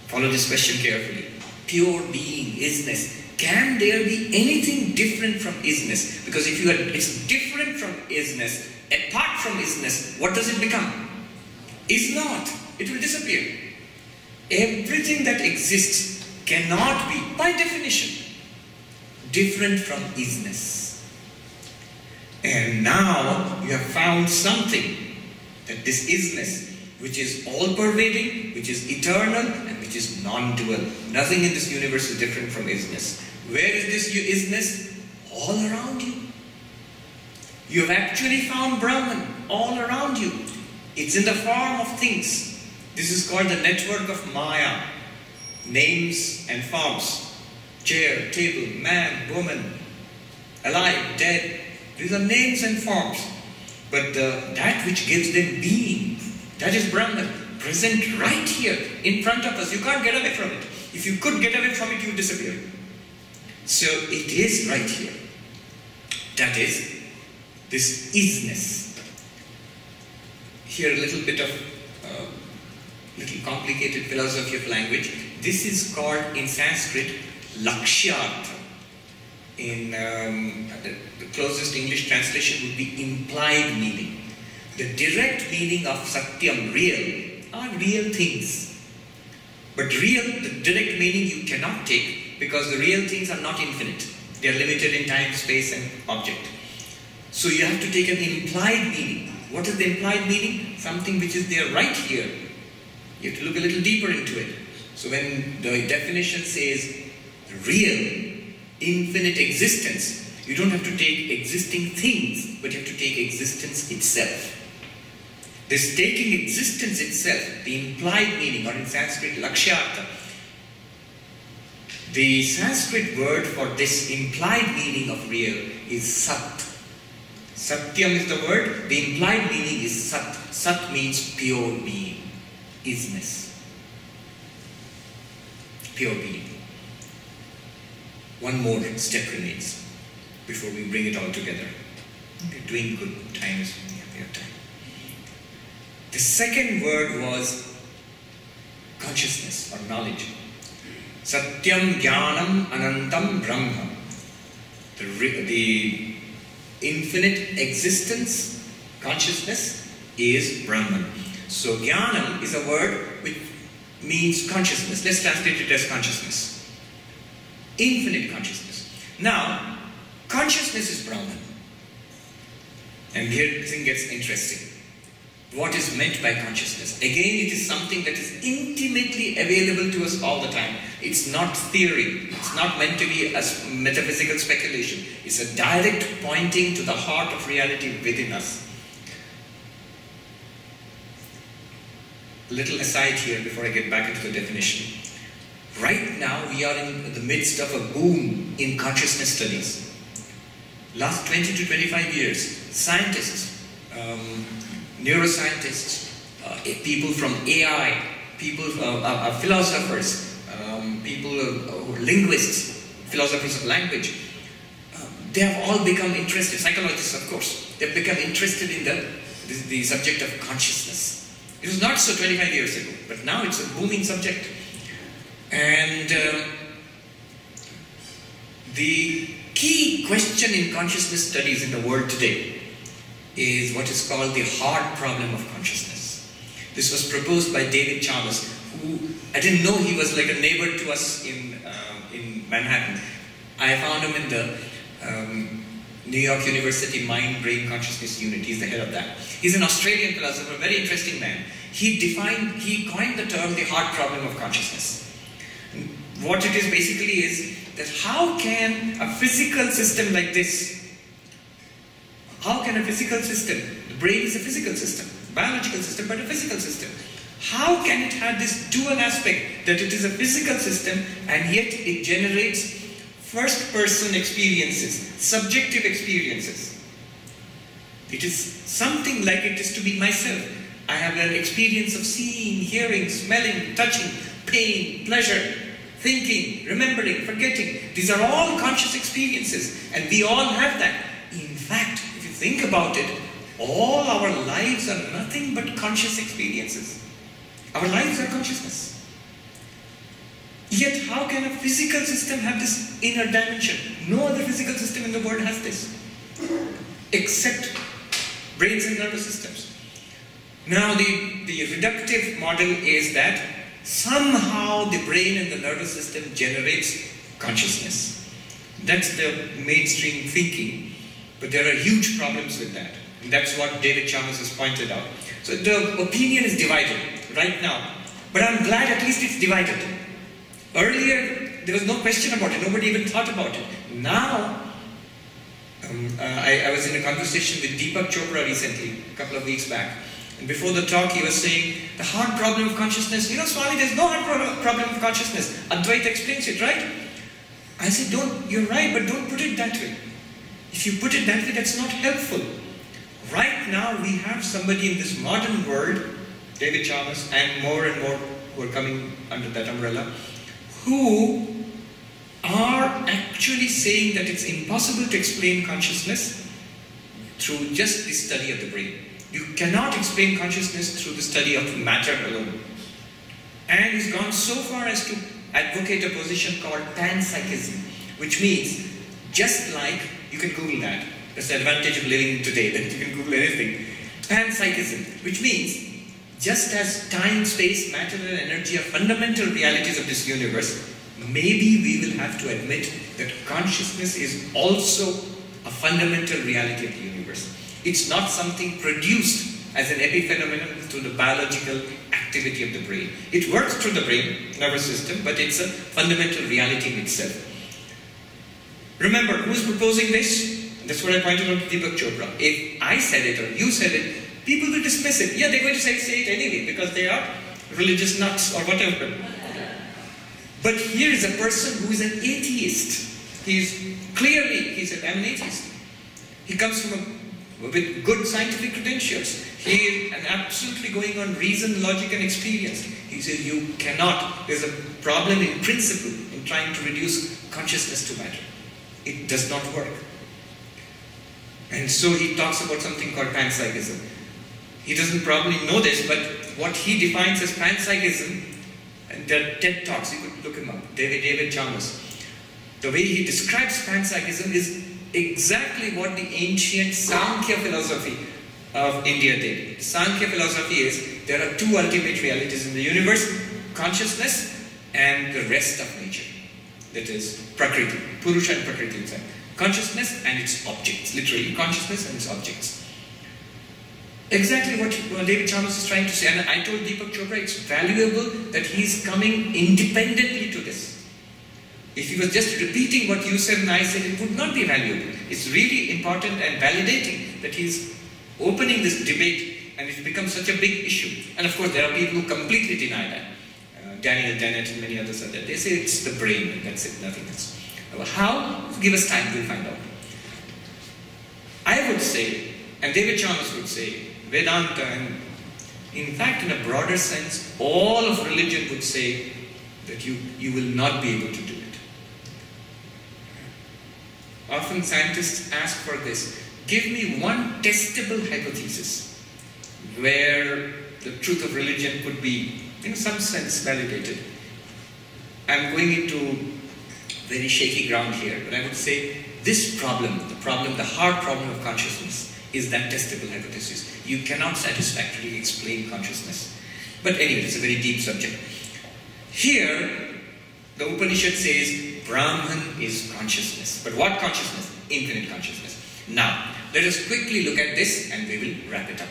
Follow this question carefully. Pure being, isness. Can there be anything different from isness? Because if it's different from isness, apart from isness, what does it become? Is not. It will disappear. Everything that exists cannot be, by definition, different from isness. And now you have found something, that this isness, which is all-pervading, which is eternal, and which is non-dual. Nothing in this universe is different from isness. Where is this isness? All around you. You have actually found Brahman all around you. It's in the form of things. This is called the network of Maya. Names and forms. Chair, table, man, woman, alive, dead. These are names and forms. But that which gives them being, that is Brahman, present right here in front of us. You can't get away from it. If you could get away from it, you would disappear. So it is right here. That is this isness. Here a little bit of little complicated philosophy of language. This is called in Sanskrit Lakshyartha. In the closest English translation would be implied meaning. The direct meaning of Satyam, real, are real things. But real, the direct meaning you cannot take, because the real things are not infinite. They are limited in time, space and object. So you have to take an implied meaning. What is the implied meaning? Something which is there right here. You have to look a little deeper into it. So when the definition says real, infinite existence, you don't have to take existing things, but you have to take existence itself. This taking existence itself, the implied meaning, or in Sanskrit Lakshyartha, the Sanskrit word for this implied meaning of real is Sat. Satyam is the word, the implied meaning is Sat. Sat means pure being, isness. Pure being. One more step remains before we bring it all together. We're doing good times when we have time. The second word was consciousness or knowledge. Satyam Jnanam Anantam Brahma. The infinite existence, consciousness, is Brahman. So Jnanam is a word which means consciousness. Let's translate it as consciousness. Infinite consciousness. Now, consciousness is Brahman. And here the thing gets interesting. What is meant by consciousness? Again, it is something that is intimately available to us all the time. It's not theory. It's not meant to be a metaphysical speculation. It's a direct pointing to the heart of reality within us. A little aside here before I get back into the definition. Right now, we are in the midst of a boom in consciousness studies. Last 20 to 25 years, scientists, neuroscientists, people from AI, people, philosophers, people, linguists, philosophers of language, they have all become interested, psychologists of course, they've become interested in the subject of consciousness. It was not so 25 years ago, but now it's a booming subject. And the key question in consciousness studies in the world today is what is called the hard problem of consciousness. This was proposed by David Chalmers, who I didn't know he was like a neighbor to us in Manhattan. I found him in the New York University Mind Brain Consciousness Unit. He's the head of that. He's an Australian philosopher, a very interesting man. He coined the term the hard problem of consciousness. What it is basically is that how can a physical system like this, how can a physical system, the brain is a physical system, biological system, but a physical system, how can it have this dual aspect that it is a physical system and yet it generates first-person experiences, subjective experiences? It is something like it is to be myself. I have an experience of seeing, hearing, smelling, touching, pain, pleasure, thinking, remembering, forgetting. These are all conscious experiences, and we all have that. In fact, if you think about it, all our lives are nothing but conscious experiences. Our lives are consciousness. Yet, how can a physical system have this inner dimension? No other physical system in the world has this, except brains and nervous systems. Now, the reductive model is that somehow the brain and the nervous system generates consciousness. That's the mainstream thinking. But there are huge problems with that. And that's what David Chalmers has pointed out. So the opinion is divided right now. But I'm glad at least it's divided. Earlier, there was no question about it. Nobody even thought about it. Now, I was in a conversation with Deepak Chopra recently, a couple of weeks back. And before the talk, he was saying, the hard problem of consciousness. You know, Swami, there's no hard problem of consciousness. Advaita explains it, right? I said, you're right, but don't put it that way. If you put it that way, that's not helpful. Right now, we have somebody in this modern world, David Chalmers, and more who are coming under that umbrella, who are actually saying that it's impossible to explain consciousness through just the study of the brain. You cannot explain consciousness through the study of matter alone. And he's gone so far as to advocate a position called panpsychism, which means just like, you can Google that, that's the advantage of living today, that you can Google anything. Panpsychism, which means just as time, space, matter and energy are fundamental realities of this universe, maybe we will have to admit that consciousness is also a fundamental reality of the universe. It's not something produced as an epiphenomenon through the biological activity of the brain. It works through the brain, nervous system, but it's a fundamental reality in itself. Remember, who's proposing this? That's what I pointed out to Deepak Chopra. If I said it or you said it, people will dismiss it. Yeah, they're going to say it anyway because they are religious nuts or whatever. But here is a person who is an atheist. He said, I'm an atheist. He comes with good scientific credentials. He is absolutely going on reason, logic and experience. He says you cannot. There's a problem in principle in trying to reduce consciousness to matter. It does not work. And so he talks about something called panpsychism. He doesn't probably know this, but what he defines as panpsychism, and there are TED Talks, you could look him up, David Chalmers. The way he describes panpsychism is exactly what the ancient Sankhya philosophy of India did. Sankhya philosophy is, there are two ultimate realities in the universe, consciousness and the rest of nature. That is, Prakriti, Purusha and Prakriti inside. Consciousness and its objects, literally, consciousness and its objects. Exactly what David Chalmers is trying to say, and I told Deepak Chopra it's valuable that he's coming independently to this. If he was just repeating what you said and I said, it would not be valuable. It's really important and validating that he's opening this debate and it's become such a big issue. And of course there are people who completely deny that. Daniel Dennett and many others are there. They say it's the brain and that's it, nothing else. How? Give us time, we'll find out. I would say, and David Chalmers would say, Vedanta, and in fact in a broader sense, all of religion would say that you will not be able to do it. Often scientists ask for this. Give me one testable hypothesis where the truth of religion could be, in some sense, validated. I'm going into very shaky ground here, but I would say this problem, the hard problem of consciousness, is that testable hypothesis. You cannot satisfactorily explain consciousness. But anyway, it's a very deep subject. Here, the Upanishad says Brahman is consciousness. But what consciousness? Infinite consciousness. Now, let us quickly look at this and we will wrap it up.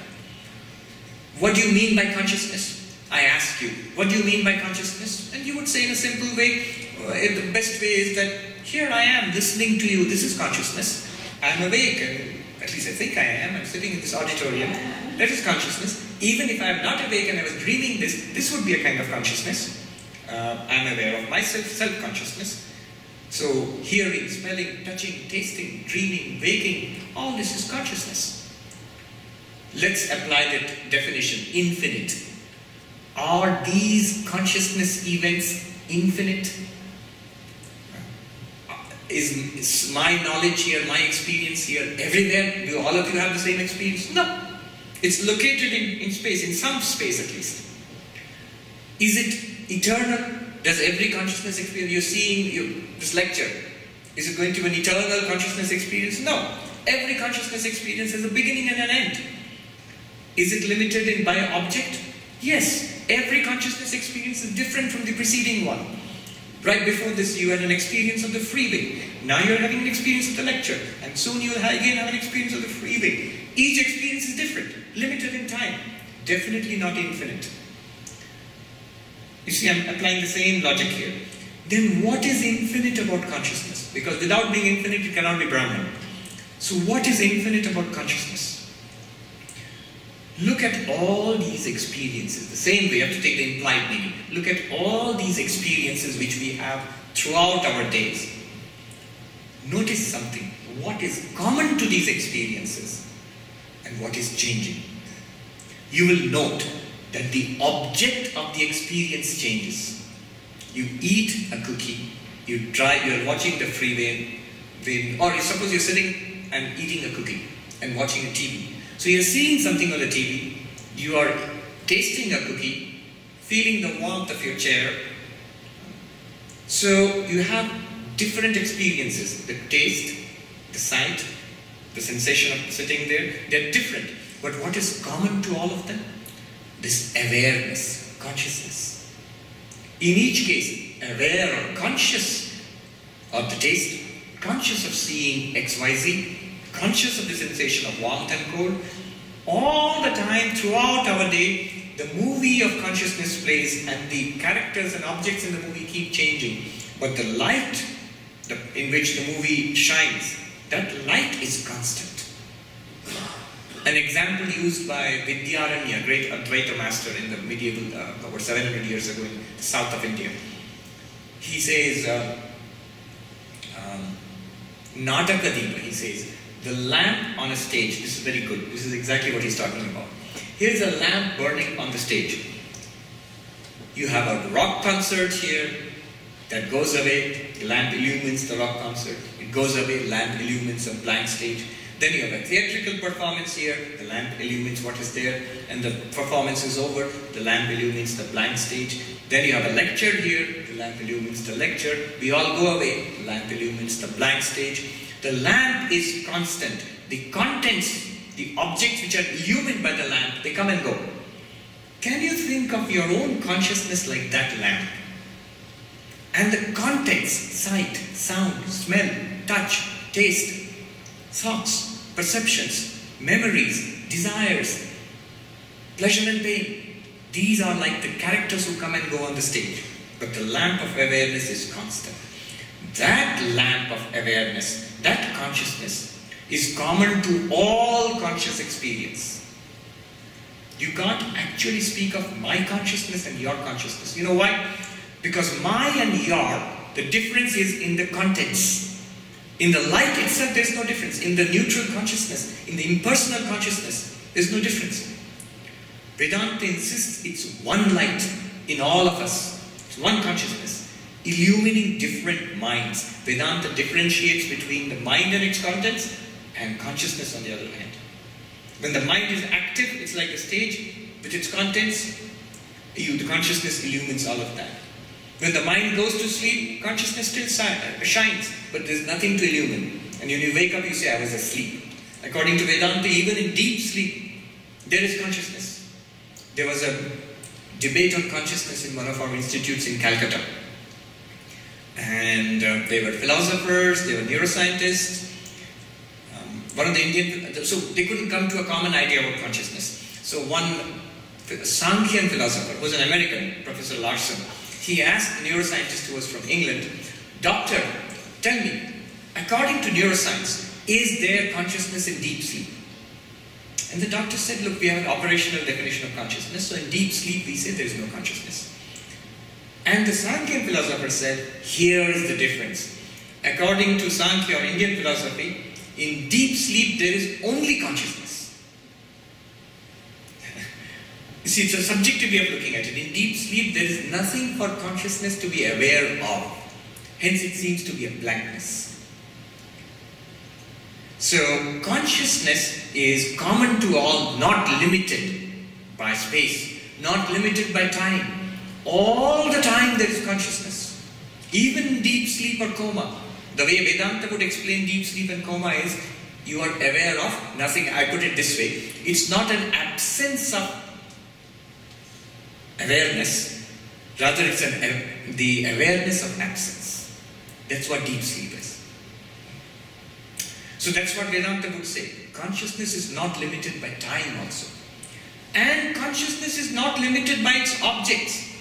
What do you mean by consciousness? I ask you, what do you mean by consciousness? And you would say in a simple way, the best way is that here I am listening to you, this is consciousness. I'm awake, and at least I think I am, I'm sitting in this auditorium, that is consciousness. Even if I'm not awake and I was dreaming this would be a kind of consciousness. I'm aware of myself, self-consciousness. So hearing, smelling, touching, tasting, dreaming, waking, all this is consciousness. Let's apply that definition, infinite. Are these consciousness events infinite? Is my knowledge here, my experience here, everywhere? Do all of you have the same experience? No. It's located in space, in some space at least. Is it eternal? Does every consciousness experience, you're seeing this lecture, is it going to be an eternal consciousness experience? No. Every consciousness experience has a beginning and an end. Is it limited by an object? Yes. Every consciousness experience is different from the preceding one. Right before this, you had an experience of the freeway. Now you're having an experience of the lecture. And soon you'll again have an experience of the freeway. Each experience is different, limited in time. Definitely not infinite. You see, I'm applying the same logic here. Then what is infinite about consciousness? Because without being infinite, it cannot be Brahman. So what is infinite about consciousness? Look at all these experiences. The same way, you have to take the implied meaning. Look at all these experiences which we have throughout our days. Notice something. What is common to these experiences and what is changing? You will note that the object of the experience changes. You eat a cookie, you're watching the freeway, or suppose you're sitting and eating a cookie and watching a TV. So you're seeing something on the TV, you are tasting a cookie, feeling the warmth of your chair. So you have different experiences. The taste, the sight, the sensation of sitting there, they're different. But what is common to all of them? This awareness, consciousness. In each case, aware or conscious of the taste, conscious of seeing XYZ, conscious of the sensation of warmth and cold. All the time, throughout our day, the movie of consciousness plays and the characters and objects in the movie keep changing. But the light in which the movie shines, that light is constant. An example used by Vidyaranya, a great Advaita master in the medieval, about 700 years ago in the south of India. He says, Natakadipa, he says, the lamp on a stage, this is very good, this is exactly what he's talking about. Here's a lamp burning on the stage. You have a rock concert here, that goes away, the lamp illumines the rock concert, it goes away, lamp illumines a blank stage. Then you have a theatrical performance here, the lamp illumines what is there, and the performance is over, the lamp illumines the blank stage. Then you have a lecture here, the lamp illumines the lecture, we all go away, the lamp illumines the blank stage. The lamp is constant. The contents, the objects which are illumined by the lamp, they come and go. Can you think of your own consciousness like that lamp? And the contents, sight, sound, smell, touch, taste, thoughts, perceptions, memories, desires, pleasure and pain, these are like the characters who come and go on the stage. But the lamp of awareness is constant. That lamp of awareness, that consciousness is common to all conscious experience. You can't actually speak of my consciousness and your consciousness. You know why? Because my and your, the difference is in the contents. In the light itself, there's no difference. In the neutral consciousness, in the impersonal consciousness, there's no difference. Vedanta insists it's one light in all of us. It's one consciousness, illumining different minds. Vedanta differentiates between the mind and its contents and consciousness on the other hand. When the mind is active, it's like a stage with its contents. The consciousness illumines all of that. When the mind goes to sleep, consciousness still shines, but there's nothing to illumine. And when you wake up, you say, I was asleep. According to Vedanta, even in deep sleep, there is consciousness. There was a debate on consciousness in one of our institutes in Calcutta. And they were philosophers, they were neuroscientists. One of the Indian, so they couldn't come to a common idea about consciousness. So one Sankhyan philosopher, who was an American, Professor Larson, he asked the neuroscientist who was from England, Doctor, tell me, according to neuroscience, is there consciousness in deep sleep? And the doctor said, look, we have an operational definition of consciousness, so in deep sleep we say there is no consciousness. And the Sankhyan philosopher said, here is the difference. According to Sankhya or Indian philosophy, in deep sleep there is only consciousness. You see, it's a subjective way of looking at it. In deep sleep there is nothing for consciousness to be aware of. Hence it seems to be a blankness. So consciousness is common to all, not limited by space, not limited by time. All the time there is consciousness. Even in deep sleep or coma. The way Vedanta would explain deep sleep and coma is, you are aware of nothing. I put it this way, it's not an absence of awareness, Rather, it's the awareness of absence. That's what deep sleep is. So that's what Vedanta would say. Consciousness is not limited by time also. And consciousness is not limited by its objects.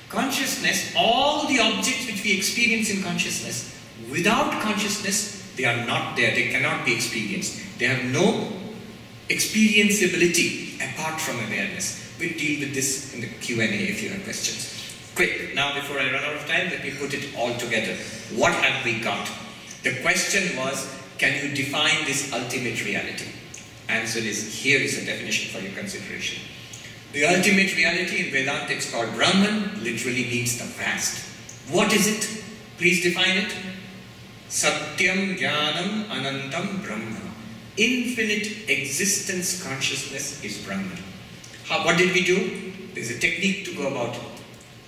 Consciousness, all the objects which we experience in consciousness, without consciousness, they are not there. They cannot be experienced. They have no experienceability apart from awareness. We'll deal with this in the Q&A if you have questions. Quick, now before I run out of time, let me put it all together. What have we got? The question was, can you define this ultimate reality? Answer is, here is a definition for your consideration. The ultimate reality in Vedanta, it's called Brahman, literally means the vast. What is it? Please define it. Satyam Jnanam Anantam Brahma. Infinite existence consciousness is Brahman. What did we do? There's a technique to go about it.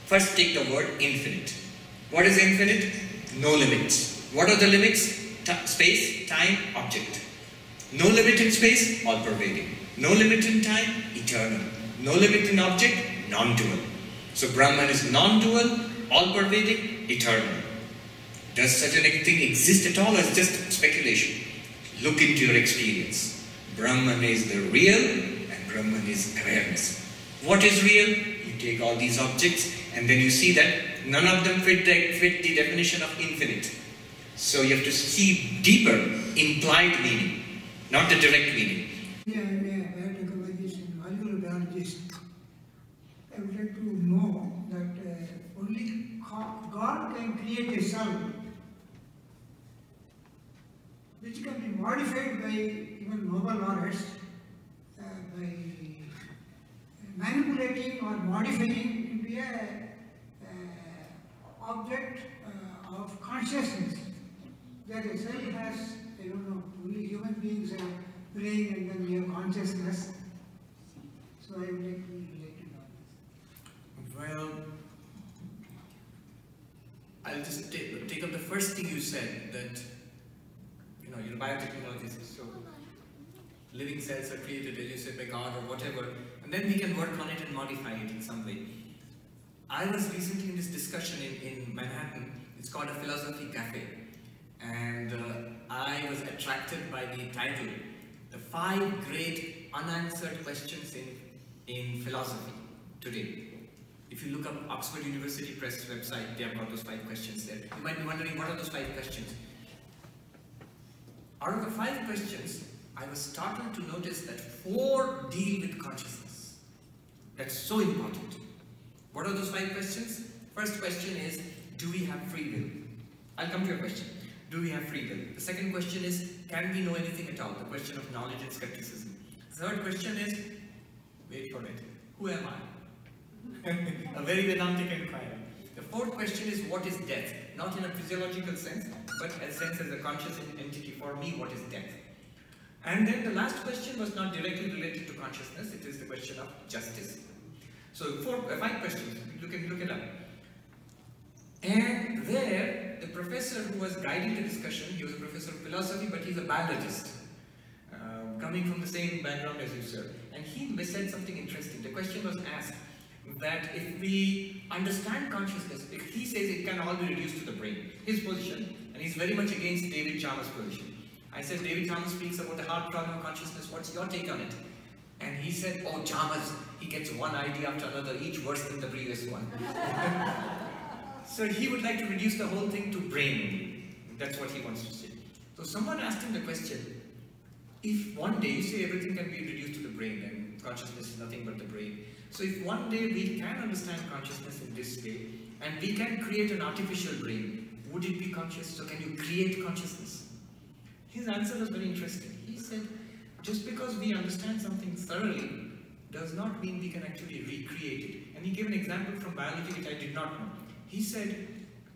First take the word infinite. What is infinite? No limits. What are the limits? Space, time, object. No limit in space, all-pervading. No limit in time, eternal. No limit in object, non-dual. So Brahman is non-dual, all-pervading, eternal. Does such a thing exist at all, or is just speculation? Look into your experience. Brahman is the real, and Brahman is awareness. What is real? You take all these objects, and then you see that none of them fit the definition of infinite. So you have to see deeper, implied meaning, not the direct meaning. Yeah, valuable biologist. I would like to know that only God can create a cell which can be modified by even Nobel laureates by manipulating or modifying into a object of consciousness. That a cell has, I don't know, only human beings have brain and then we have consciousness. So I would like to relate to that. Well, I'll just take up the first thing you said, that your biotechnology is so living cells are created, as you said, by God or whatever, and then we can work on it and modify it in some way. I was recently in this discussion in Manhattan. It's called a philosophy cafe, and I was attracted by the title, The 5 Great Unanswered Questions in Philosophy Today. If you look up Oxford University Press website, they have got those 5 questions there. You might be wondering, what are those 5 questions? Out of the 5 questions, I was startled to notice that 4 deal with consciousness. That's so important. What are those 5 questions? First question is, do we have free will? I'll come to your question. Do we have free will? The second question is, can we know anything at all? The question of knowledge and skepticism. The third question is, wait for it, who am I? A very Vedantic inquiry. The fourth question is, what is death? Not in a physiological sense, but as a conscious entity. For me, what is death? And then the last question was not directly related to consciousness. It is the question of justice. So 5 questions. You can look it up. And there, the professor who was guiding the discussion, he was a professor of philosophy, but he's a biologist, coming from the same background as you, sir. And he said something interesting. The question was asked that if we understand consciousness, he says it can all be reduced to the brain. His position, and he's very much against David Chalmers' position. I said, David Chalmers speaks about the hard problem of consciousness. What's your take on it? And he said, oh, Chalmers, he gets one idea after another, each worse than the previous one. So he would like to reduce the whole thing to brain. That's what he wants to say. So someone asked him the question, if one day, you say everything can be reduced to the brain and consciousness is nothing but the brain. So if one day we can understand consciousness in this way and we can create an artificial brain, would it be conscious? So can you create consciousness? His answer was very interesting. He said, just because we understand something thoroughly does not mean we can actually recreate it. And he gave an example from biology which I did not know. He said,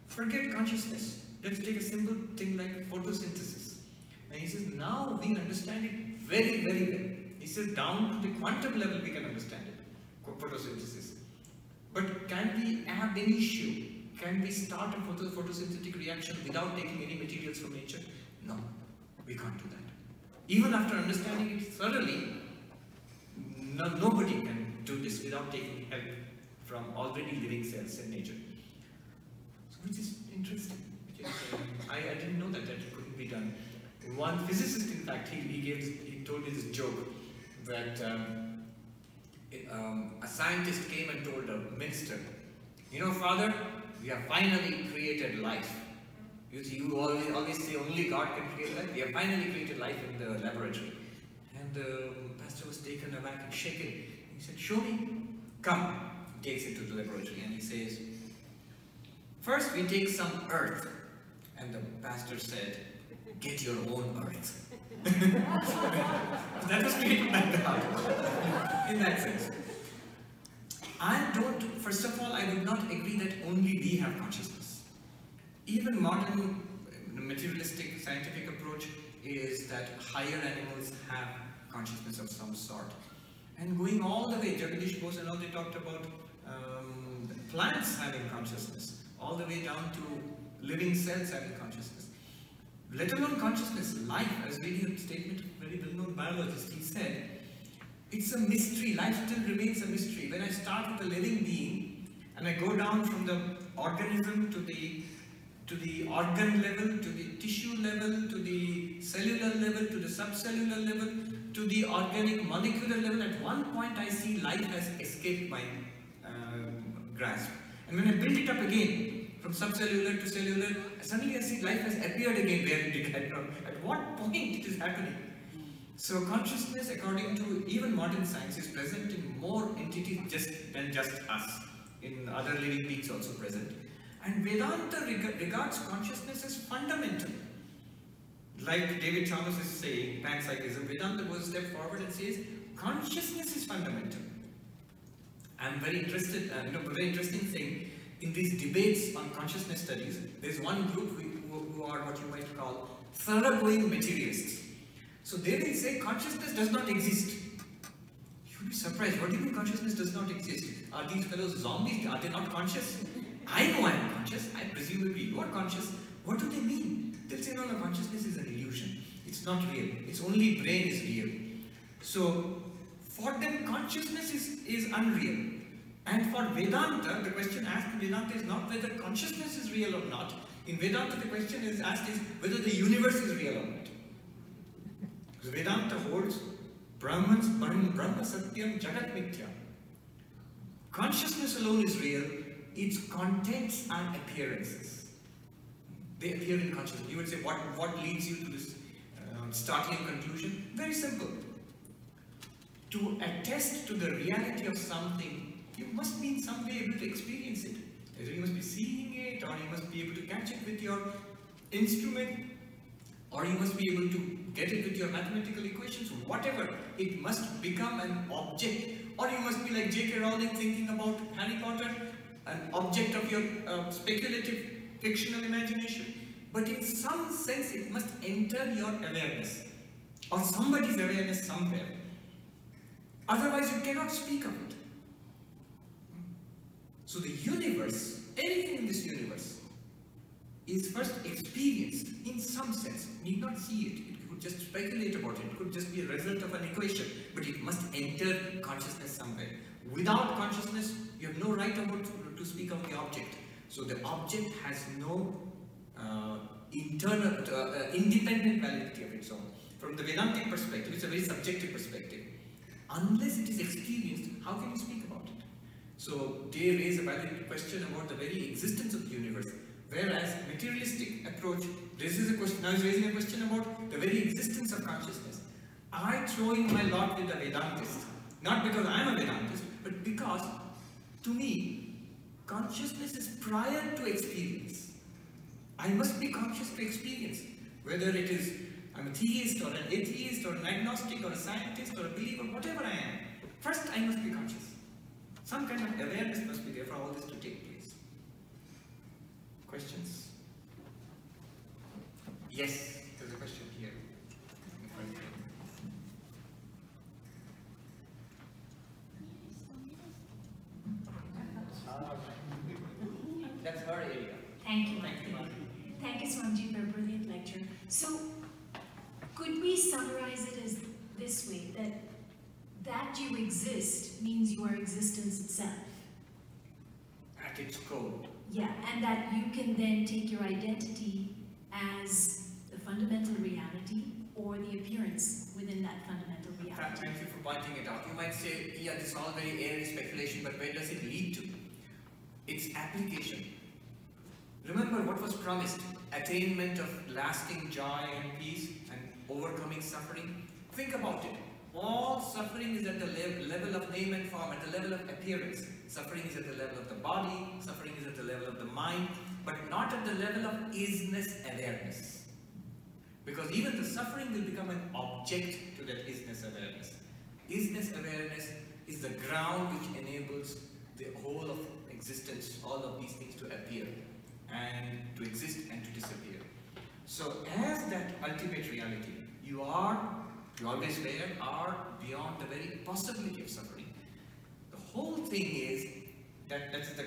forget consciousness. Let's take a simple thing like photosynthesis. And he says, now we understand it very, very well. He says, down to the quantum level we can understand it, photosynthesis. But can we ab initio? Can we start a photosynthetic reaction without taking any materials from nature? No, we can't do that. Even after understanding it thoroughly, nobody can do this without taking help from already living cells in nature. So, which is interesting. I didn't know that couldn't be done. One physicist, in fact, he told me this joke that a scientist came and told a minister, you know, Father, we have finally created life. You see, you always say only God can create life. We have finally created life in the laboratory. And the pastor was taken aback and shaken. He said, show me. Come. He takes it to the laboratory and he says, first we take some earth. And the pastor said, get your own earth. That was created by God. In that sense. First of all, I would not agree that only we have consciousness. Even modern materialistic scientific approach is that higher animals have consciousness of some sort. And going all the way, Jagadish Bose and all, they talked about plants having consciousness, all the way down to living cells having consciousness. Let alone consciousness, life, as reading a statement of a very well-known biologist, he said, it's a mystery, life still remains a mystery. When I start with a living being, and I go down from the organism to the organ level, to the tissue level, to the cellular level, to the subcellular level, to the organic molecular level, at one point I see life has escaped my grasp. And when I build it up again, from subcellular to cellular, suddenly I see life has appeared again where it did. At what point it is happening? So consciousness, according to even modern science, is present in more entities than just us, in other living beings also present. And Vedanta regards consciousness as fundamental. Like David Thomas is saying, panpsychism, Vedanta goes a step forward and says, consciousness is fundamental. I'm very interested, a very interesting thing, in these debates on consciousness studies, there's one group who are what you might call thoroughgoing materialists. So they will say consciousness does not exist. You'll be surprised, what do you mean consciousness does not exist? Are these fellows zombies? Are they not conscious? I know I'm conscious, I presumably you are conscious. What do they mean? They'll say, no, consciousness is an illusion. It's not real. It's only brain is real. So, for them, consciousness is unreal. And for Vedanta, the question asked in Vedanta is not whether consciousness is real or not. In Vedanta, the question is asked is whether the universe is real or not. Because Vedanta holds Brahma Satyam Jagat Mithya. Consciousness alone is real. Its contents are appearances. They appear in consciousness. You would say, what leads you to this startling conclusion? Very simple. To attest to the reality of something, you must be in some way able to experience it. Either you must be seeing it, or you must be able to catch it with your instrument, or you must be able to get it with your mathematical equations, whatever. It must become an object. Or you must be like J.K. Rowling thinking about Harry Potter, an object of your speculative fictional imagination. But in some sense, it must enter your awareness, or somebody's awareness somewhere. Otherwise, you cannot speak of it. So the universe, anything in this universe, is first experienced in some sense. You need not see it. It could just speculate about it. It could just be a result of an equation. But it must enter consciousness somewhere. Without consciousness, you have no right to speak of the object. So the object has no independent validity of its own. From the Vedantic perspective, it's a very subjective perspective. Unless it is experienced, how can you speak about it? So they raise a valid question about the very existence of the universe. Whereas materialistic approach raises a question, now is raising a question about the very existence of consciousness. I throw in my lot with the Vedantist, not because I am a Vedantist, but because, to me, consciousness is prior to experience. I must be conscious to experience, whether it is I'm a theist or an atheist or an agnostic or a scientist or a believer, whatever I am. First, I must be conscious. Some kind of awareness must be there for all this to take place. Questions? Yes, there's a question here. That's her area. Thank you. Thank you, Swamiji, for a brilliant lecture. So, could we summarize it as this way, that you exist means you are existence itself? at its core. Yeah, and that you can then take your identity as the fundamental reality or the appearance within that fundamental reality. Thank you for pointing it out. You might say, yeah, this is all very airy speculation, but where does it lead to? Its application. Remember what was promised, attainment of lasting joy and peace and overcoming suffering. Think about it. All suffering is at the level of name and form, at the level of appearance. Suffering is at the level of the body, suffering is at the level of the mind, but not at the level of isness awareness. Because even the suffering will become an object to that isness awareness. Isness awareness is the ground which enables the whole of existence, all of these things to appear and to exist and to disappear. So as that ultimate reality, you always were, are beyond the very possibility of suffering. The whole thing is, that's the,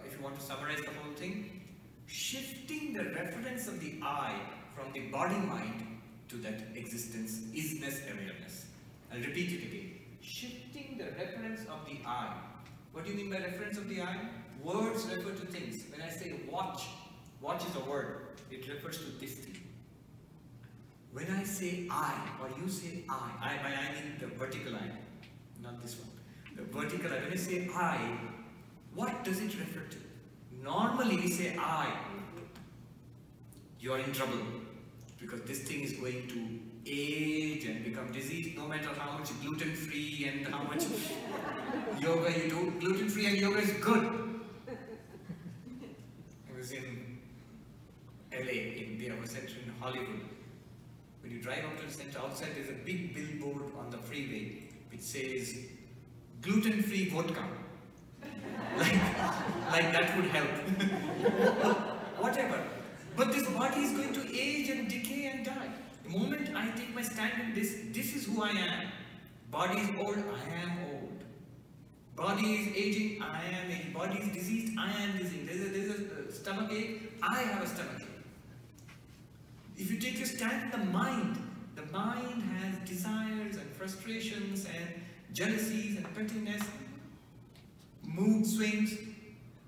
if you want to summarize the whole thing, shifting the reference of the I from the body-mind to that existence, isness awareness. I'll repeat it again. Shifting the reference of the I. What do you mean by reference of the I? Words refer to things. When I say watch, watch is a word. It refers to this thing. When I say I, or you say I by I mean the vertical I, not this one. The vertical I, when I say I, what does it refer to? Normally we say I, you are in trouble because this thing is going to age and become diseased no matter how much gluten-free and how much yoga you do. Gluten-free and yoga is good. I was in LA, in the center in Hollywood. When you drive up to the center, outside there's a big billboard on the freeway which says gluten-free vodka. like that would help. Whatever. But this body is going to age and decay and die. The moment I take my stand in this is who I am. Body is old, I am old. Body is aging, I am aging. Body is diseased, I am diseased. There's a stomach ache, I have a stomach ache. If you take your stand in the mind has desires and frustrations and jealousies and pettiness, mood swings.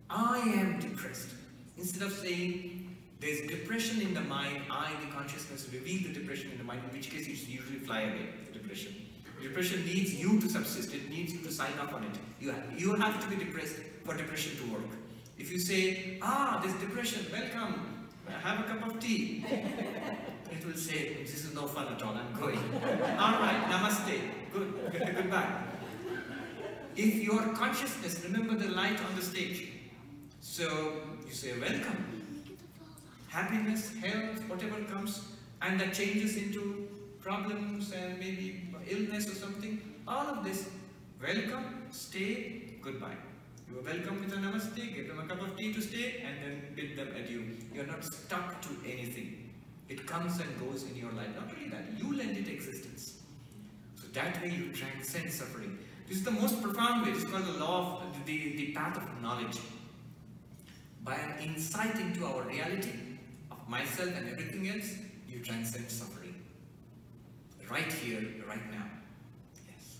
I am depressed. Instead of saying there's depression in the mind, I, the consciousness, reveal the depression in the mind, in which case you usually fly away, the depression. Depression needs you to subsist, it needs you to sign up on it. You have to be depressed for depression to work. If you say, there's depression, welcome, have a cup of tea. It will say, this is no fun at all, I'm going. Alright, namaste, good, goodbye. If your consciousness, remember the light on the stage. So you say, welcome. Happiness, health, whatever comes, and that changes into problems and maybe illness or something. All of this, welcome, stay, goodbye. You are welcome with a namaste, give them a cup of tea to stay, and then bid them adieu. You are not stuck to anything. It comes and goes in your life. Not only that, you lend it existence. So that way you transcend suffering. This is the most profound way. It's called the law of the path of knowledge. By an insight into our reality of myself and everything else, you transcend suffering. Right here, right now. Yes.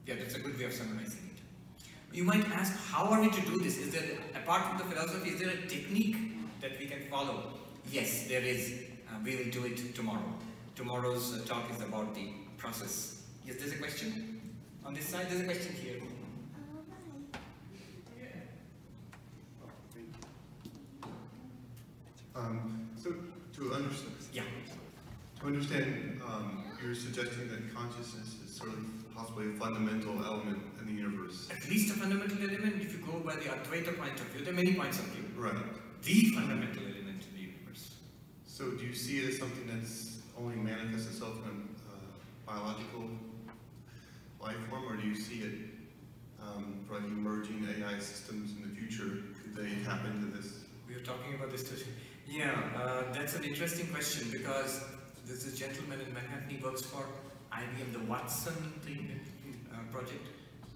Yeah, that's a good way of summarizing it. You might ask, how are we to do this? Is there, apart from the philosophy, is there a technique that we can follow? Yes, there is. We will do it tomorrow. Tomorrow's talk is about the process. Yes, there's a question? On this side, there's a question here. So to understand, you're suggesting that consciousness is sort of possibly a fundamental element in the universe. At least a fundamental element, if you go by the Advaita point of view. There are many points of view. Right. The fundamental element in the universe. So do you see it as something that's only manifests itself in a biological life form, or do you see it for like emerging AI systems in the future? Could they tap into this? We were talking about this today. Yeah, that's an interesting question, because there's a gentleman in Manhattan, he works for IBM, the Watson thing, project.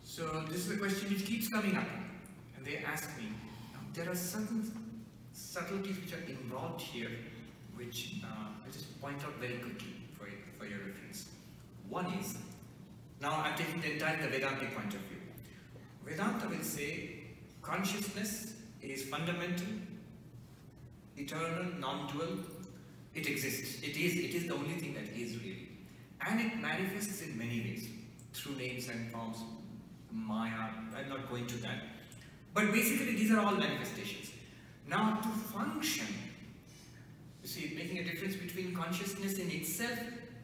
So this is a question which keeps coming up, and they ask me, there are certain subtleties which are involved here, which I'll just point out very quickly for your reference. One is, now I'm taking the entire Vedantic point of view. Vedanta will say consciousness is fundamental, eternal, non-dual. It exists. It is the only thing that is really. And it manifests in many ways, through names and forms, Maya. I'm not going to that. But basically these are all manifestations. Now to function, you see, making a difference between consciousness in itself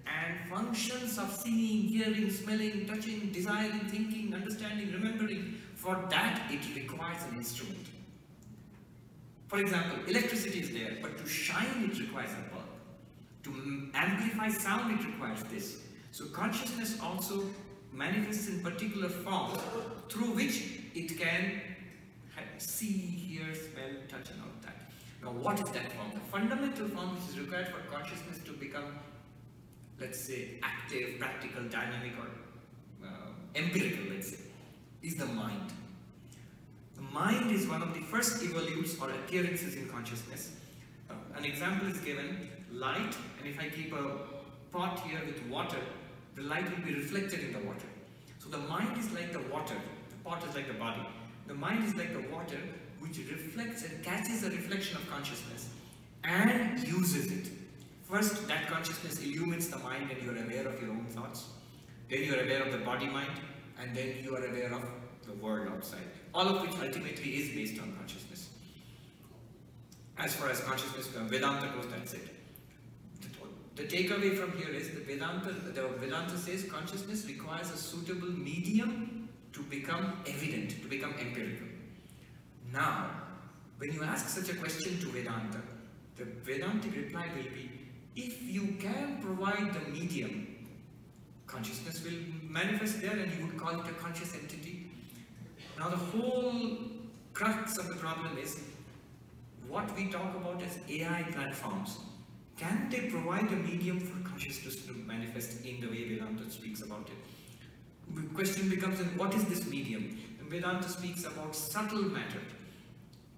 and functions of seeing, hearing, smelling, touching, desiring, thinking, understanding, remembering. For that it requires an instrument. For example, electricity is there, but to shine it requires a bulb. To amplify sound it requires this. So consciousness also manifests in particular forms through which it can see, hear, smell, touch and all that. Now what is that form? The fundamental form which is required for consciousness to become, let's say, active, practical, dynamic or empirical, let's say, is the mind. The mind is one of the first evolutes or appearances in consciousness. An example is given, light, and if I keep a pot here with water, the light will be reflected in the water. So the mind is like the water, the pot is like the body. The mind is like the water which reflects and catches a reflection of consciousness and uses it. First, that consciousness illumines the mind and you are aware of your own thoughts. Then you are aware of the body-mind, and then you are aware of the world outside. All of which ultimately is based on consciousness. As far as consciousness Vedanta goes, that's it. The takeaway from here is the Vedanta says consciousness requires a suitable medium to become evident, to become empirical. Now, when you ask such a question to Vedanta, the Vedantic reply will be, if you can provide the medium, consciousness will manifest there and you would call it a conscious entity. Now the whole crux of the problem is what we talk about as AI platforms. Can they provide a medium for consciousness to manifest in the way Vedanta speaks about it? The question becomes, what is this medium? And Vedanta speaks about subtle matter.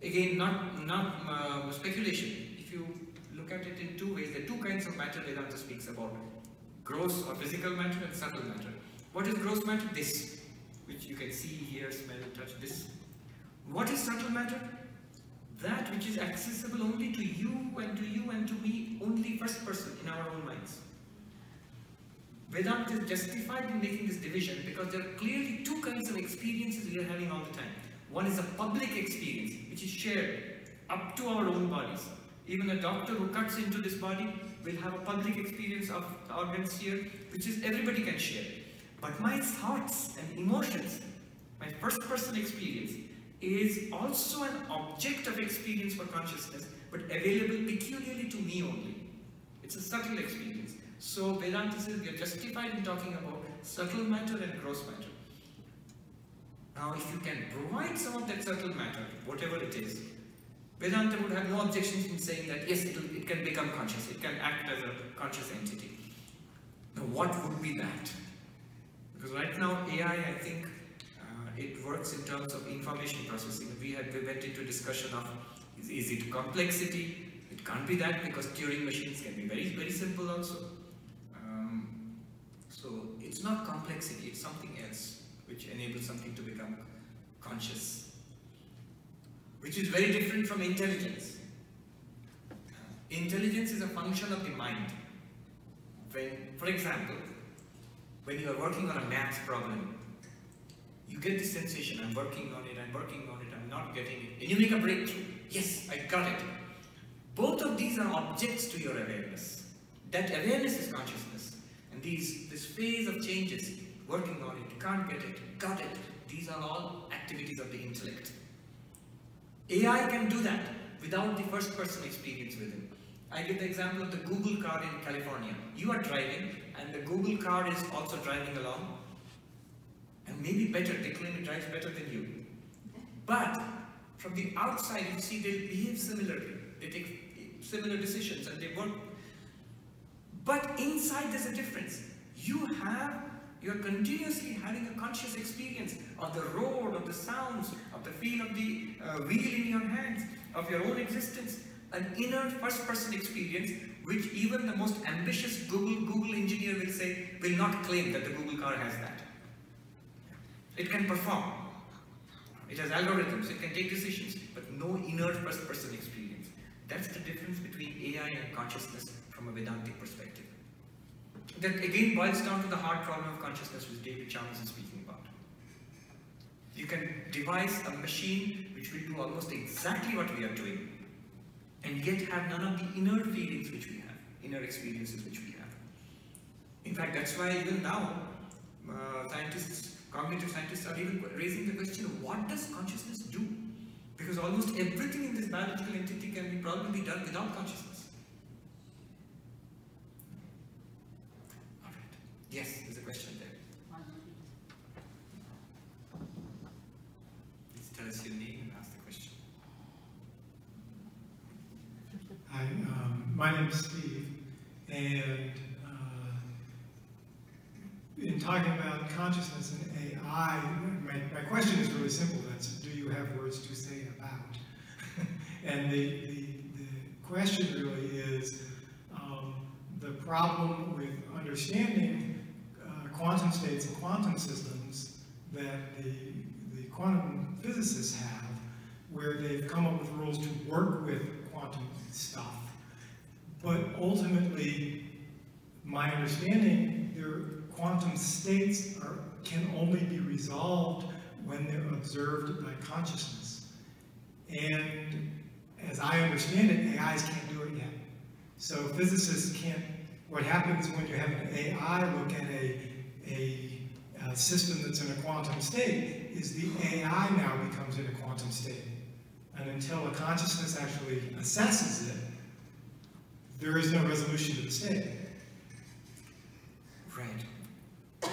Again, not speculation. If you look at it in two ways, there are two kinds of matter Vedanta speaks about. Gross or physical matter and subtle matter. What is gross matter? This, which you can see, hear, smell, touch, this. What is subtle matter? That which is accessible only to you and to me, only first person in our own minds. Vedanta is justified in making this division because there are clearly two kinds of experiences we are having all the time. One is a public experience, which is shared up to our own bodies. Even a doctor who cuts into this body will have a public experience of the organs here, which is everybody can share. But my thoughts and emotions, my first person experience, is also an object of experience for consciousness, but available peculiarly to me only. It's a subtle experience. So Vedanta says we are justified in talking about subtle matter and gross matter. Now if you can provide some of that subtle matter, whatever it is, Vedanta would have no objections in saying that yes, it can become conscious, it can act as a conscious entity. Now what would be that? Because right now AI, I think, it works in terms of information processing. We went into discussion of, is it complexity? It can't be that because Turing machines can be very, very simple also. So it's not complexity, it's something else which enables something to become conscious, which is very different from intelligence. Intelligence is a function of the mind. When, for example, when you are working on a math problem, you get this sensation, I'm working on it, I'm not getting it, and you make a breakthrough. Yes, I got it. Both of these are objects to your awareness. That awareness is consciousness. And this phase of changes, working on it, can't get it, got it, these are all activities of the intellect. AI can do that without the first person experience with it. I give the example of the Google car in California. You are driving and the Google car is also driving along. And maybe better, they claim it drives better than you. But from the outside you see they behave similarly. They take similar decisions and they work. But inside there's a difference. You're continuously having a conscious experience of the road, of the sounds, of the feel of the wheel in your hands, of your own existence. An inner first-person experience which even the most ambitious Google engineer will not claim that the Google car has that. It can perform. It has algorithms, it can take decisions, but no understanding of consciousness from a Vedantic perspective. That again boils down to the hard problem of consciousness which David Chalmers is speaking about. You can devise a machine which will do almost exactly what we are doing, and yet have none of the inner feelings which we have, inner experiences which we have. In fact, that's why even now, cognitive scientists are even raising the question of what does consciousness do? Because almost everything in this biological entity can be probably done without consciousness. All right. Yes, there's a question there. Please tell us your name and ask the question. Hi, my name is Steve, and in talking about consciousness and AI, my question is really simple. That's, do you have words to say about? And the question really is the problem with understanding quantum states and quantum systems that the quantum physicists have, where they've come up with rules to work with quantum stuff. But ultimately, my understanding, their quantum states can only be resolved when they're observed by consciousness. And as I understand it, AIs can't do it yet. So physicists can't, what happens when you have an AI look at a system that's in a quantum state is the AI now becomes in a quantum state. And until a consciousness actually assesses it, there is no resolution to the state. Right. Now,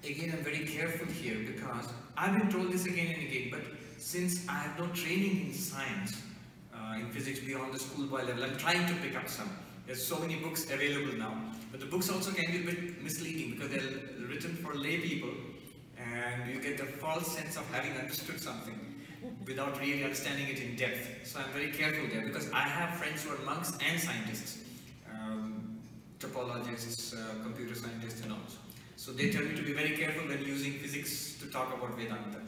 again, I'm very careful here because I've been told this again and again, but since I have no training in science, in physics beyond the schoolboy level, I'm trying to pick up some. There's so many books available now, but the books also can be a bit misleading because they're written for lay people and you get a false sense of having understood something without really understanding it in depth. So I'm very careful there because I have friends who are monks and scientists, topologists, computer scientists and all. So they tell me to be very careful when using physics to talk about Vedanta.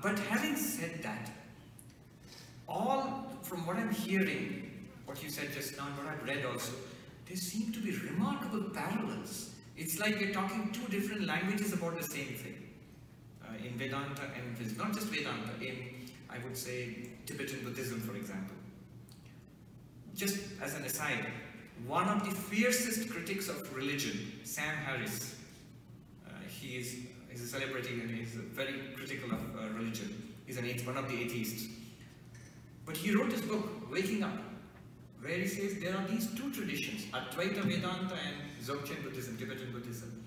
But having said that, all from what I'm hearing, what you said just now and what I've read also, there seem to be remarkable parallels. It's like we're talking two different languages about the same thing. In Vedanta and in physics, not just Vedanta, in, I would say, Tibetan Buddhism, for example. Just as an aside, one of the fiercest critics of religion, Sam Harris, he's a celebrity and he's very critical of religion. He's one of the atheists. But he wrote this book, Waking Up, where he says there are these two traditions, Advaita Vedanta and Dzogchen Buddhism, Tibetan Buddhism,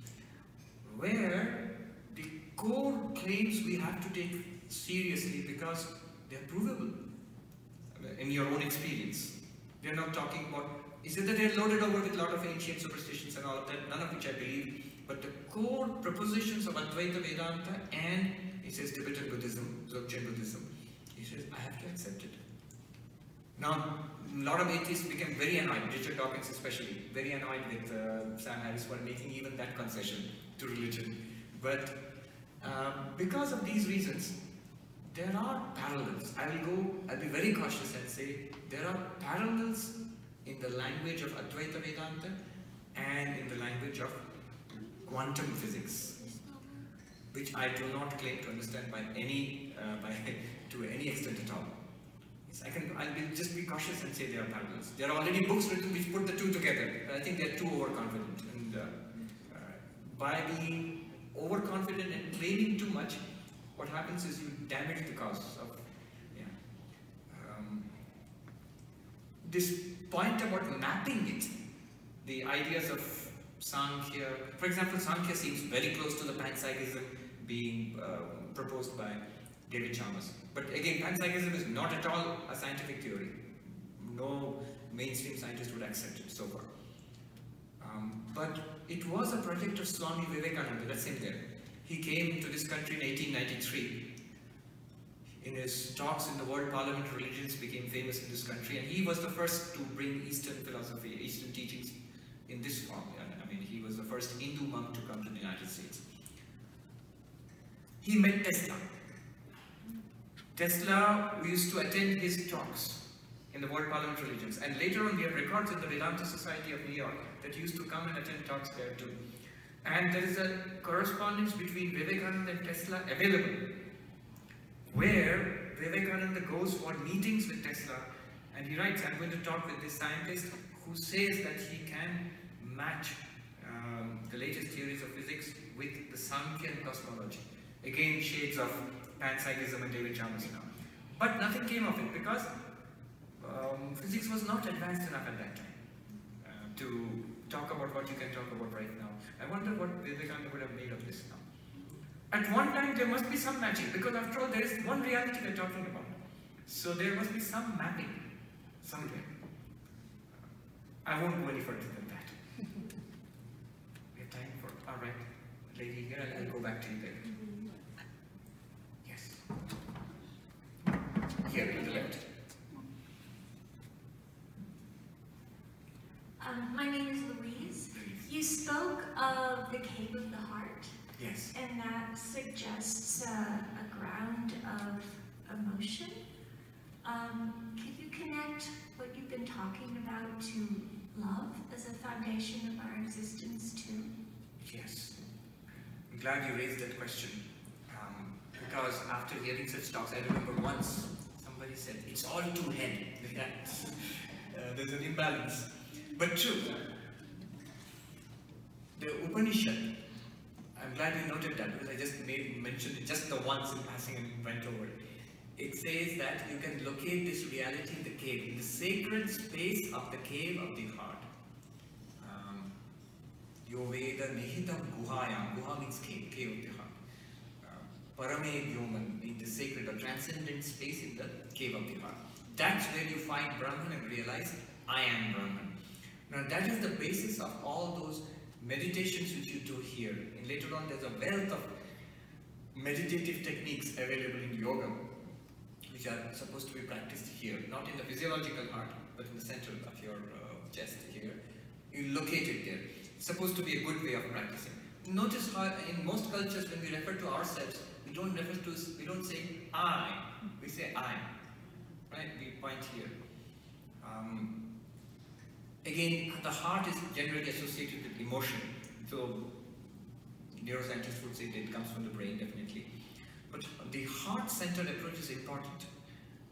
where the core claims we have to take seriously because they are provable in your own experience. We are not talking about, is it that they are loaded over with a lot of ancient superstitions and all of that, none of which I believe, but the core propositions of Advaita Vedanta and, he says, Tibetan Buddhism, Dzogchen Buddhism, he says, I have to accept it. Now, a lot of atheists became very annoyed, Richard Dawkins especially, very annoyed with Sam Harris for making even that concession to religion. But because of these reasons, there are parallels. I'll be very cautious and say there are parallels in the language of Advaita Vedanta and in the language of quantum physics, which I do not claim to understand to any extent at all. Yes, I'll just be cautious and say there are parallels. There are already books written which put the two together. I think they're too overconfident. And by being overconfident and claiming too much, what happens is you damage the cause of, this point about mapping it, the ideas of Sankhya, for example, Sankhya seems very close to the panpsychism being proposed by David Chalmers. But again, panpsychism is not at all a scientific theory. No mainstream scientist would accept it so far. But it was a project of Swami Vivekananda, that's him there. He came to this country in 1893. In his talks in the World Parliament, religions became famous in this country, and he was the first to bring Eastern philosophy, Eastern teachings in this form. I mean, he was the first Hindu monk to come to the United States. He met Tesla. Tesla used to attend his talks in in the World Parliament Religions. And later on we have records in the Vedanta Society of New York that used to come and attend talks there too. And there is a correspondence between Vivekananda and Tesla available, where Vivekananda goes for meetings with Tesla and he writes, I'm going to talk with this scientist who says that he can match the latest theories of physics with the Sankhyan cosmology. Again, shades of panpsychism and David Chalmers now. But nothing came of it because physics was not advanced enough at that time to talk about what you can talk about right now. I wonder what Vivekananda would have made of this now. At one time there must be some matching, because after all there is one reality we're talking about. So there must be some mapping somewhere. I won't go any further than that. We have time for, alright, lady here, I'll go back to you there. Yes. Here to the left. My name is Louise. You spoke of the cave of the heart. Yes. And that suggests a ground of emotion. Can you connect what you've been talking about to love as a foundation of our existence too? Yes. I'm glad you raised that question. Because after hearing such talks, I remember once somebody said, it's all to head. There's an imbalance. But true. The Upanishad, I'm glad you noted that because I just mentioned it just the once in passing and went over it. It says that you can locate this reality in the cave, in the sacred space of the cave of the heart. Yoveda Nihitam Guhayam. Guha means cave, cave of the heart. Parame Vyoman means the sacred or transcendent space in the cave of the heart. That's where you find Brahman and realize, I am Brahman. Now that is the basis of all those meditations which you do here. And later on there's a wealth of meditative techniques available in yoga, which are supposed to be practiced here, not in the physiological heart, but in the center of your chest here. You locate it there. It's supposed to be a good way of practicing. Notice how in most cultures when we refer to ourselves, we don't say I, we say I, right? We point here. Again, the heart is generally associated with emotion. So neuroscientists would say that it comes from the brain, definitely. But the heart-centered approach is important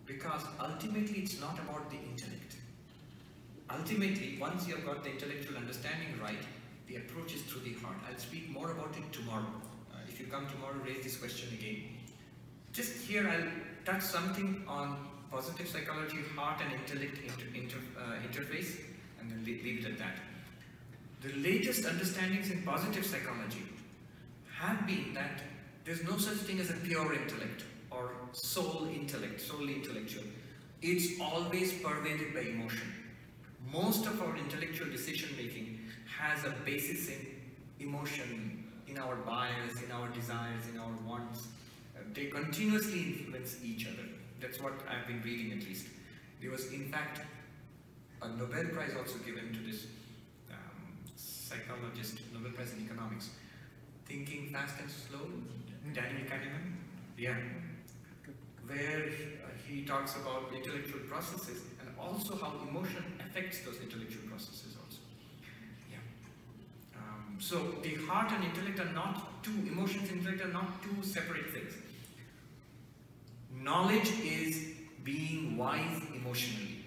because ultimately it's not about the intellect. Ultimately, once you have got the intellectual understanding right, the approach is through the heart. I'll speak more about it tomorrow. If you come tomorrow, raise this question again. Just here, I'll touch something on positive psychology, heart and intellect interface, and then leave it at that. The latest understandings in positive psychology have been that there's no such thing as a pure intellect or solely intellectual. It's always pervaded by emotion. Most of our intellectual decision making has a basis in emotion, in our bias, in our desires, in our wants. They continuously influence each other. That's what I've been reading at least. There was in fact a Nobel Prize also given to this psychologist, Nobel Prize in Economics. Thinking Fast and Slow, Daniel Kahneman, yeah, where he talks about intellectual processes and also how emotion affects those intellectual processes also. Yeah. So the heart and intellect are not two, emotions and intellect are not two separate things. Knowledge is being wise emotionally,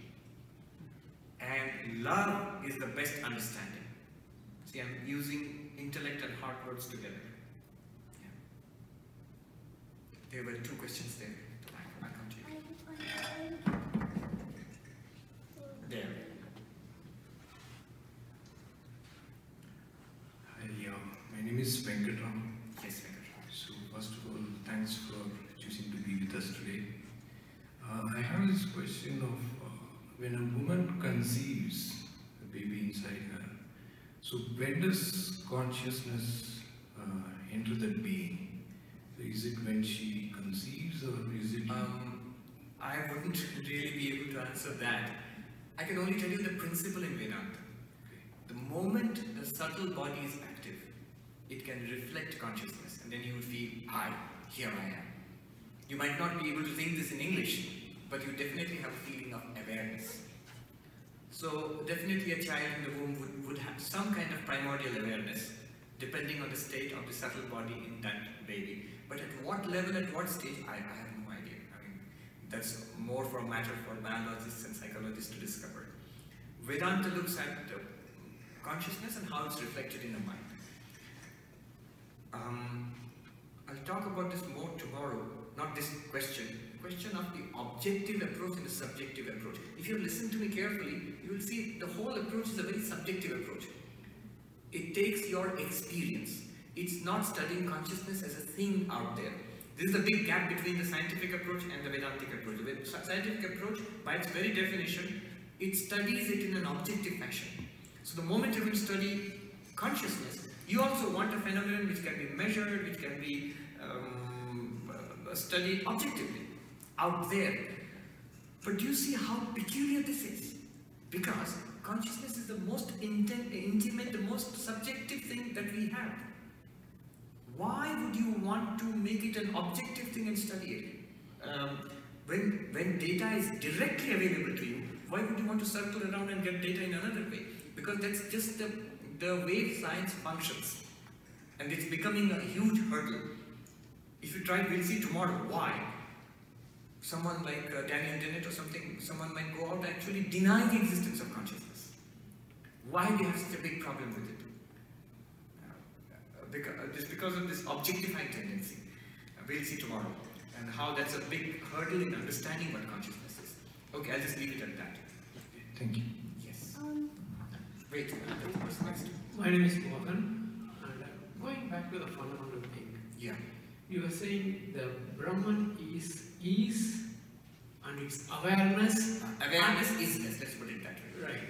and love is the best understanding. See, I'm using intellect and heart words together. Yeah. There were two questions there. I'll come to you. There. Hi, my name is Venkatram. Yes, Venkatram. So first of all, thanks for choosing to be with us today. I have this question of when a woman conceives a baby inside her, so when does consciousness enter that being? So is it when she conceives or is it... I wouldn't really be able to answer that. I can only tell you the principle in Vedanta. Okay. The moment the subtle body is active, it can reflect consciousness and then you will feel, here I am. You might not be able to think this in English, but you definitely have a feeling of awareness. So definitely a child in the womb would have some kind of primordial awareness, depending on the state of the subtle body in that baby. But at what level, at what stage, I have no idea. I mean, that's more for a matter for biologists and psychologists to discover. Vedanta looks at consciousness and how it's reflected in the mind. I'll talk about this more tomorrow, not this question of the objective approach and the subjective approach. If you listen to me carefully, you will see the whole approach is a very subjective approach. It takes your experience. It's not studying consciousness as a thing out there. This is the big gap between the scientific approach and the Vedantic approach. The scientific approach, by its very definition, it studies it in an objective fashion. So the moment you will study consciousness, you also want a phenomenon which can be measured, which can be studied objectively, out there. But do you see how peculiar this is? Because consciousness is the most intimate, the most subjective thing that we have. Why would you want to make it an objective thing and study it? When data is directly available to you, why would you want to circle around and get data in another way? Because that's just the way science functions. And it's becoming a huge hurdle. If you try, we'll see tomorrow why. Someone like Daniel Dennett or something, someone might go out and actually deny the existence of consciousness. Why do you have such a big problem with it? Just because of this objectifying tendency. We'll see tomorrow. And how that's a big hurdle in understanding what consciousness is. Okay, I'll just leave it at that. Thank you. Yes. Wait, the person next. My name is Mohan, and going back to the fundamental thing. Yeah. You were saying the Brahman is and its awareness. Awareness isness, let's put it that way. Right.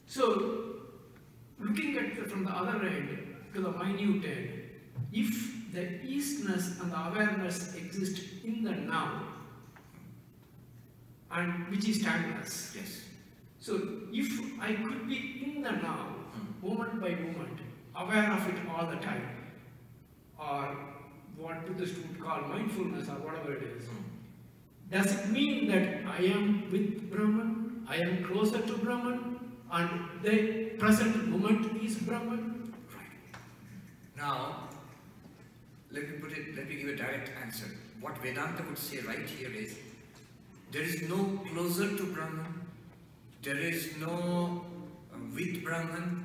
So, looking at it from the other end, to the minute end, if the isness and the awareness exist in the now, and which is timeless. Yes. So, if I could be in the now, moment by moment, aware of it all the time, or what Buddhists would call mindfulness or whatever it is, does it mean that I am with Brahman, I am closer to Brahman, and the present moment is Brahman? Right. Now, let me give a direct answer. What Vedanta would say right here is, there is no closer to Brahman, there is no with Brahman,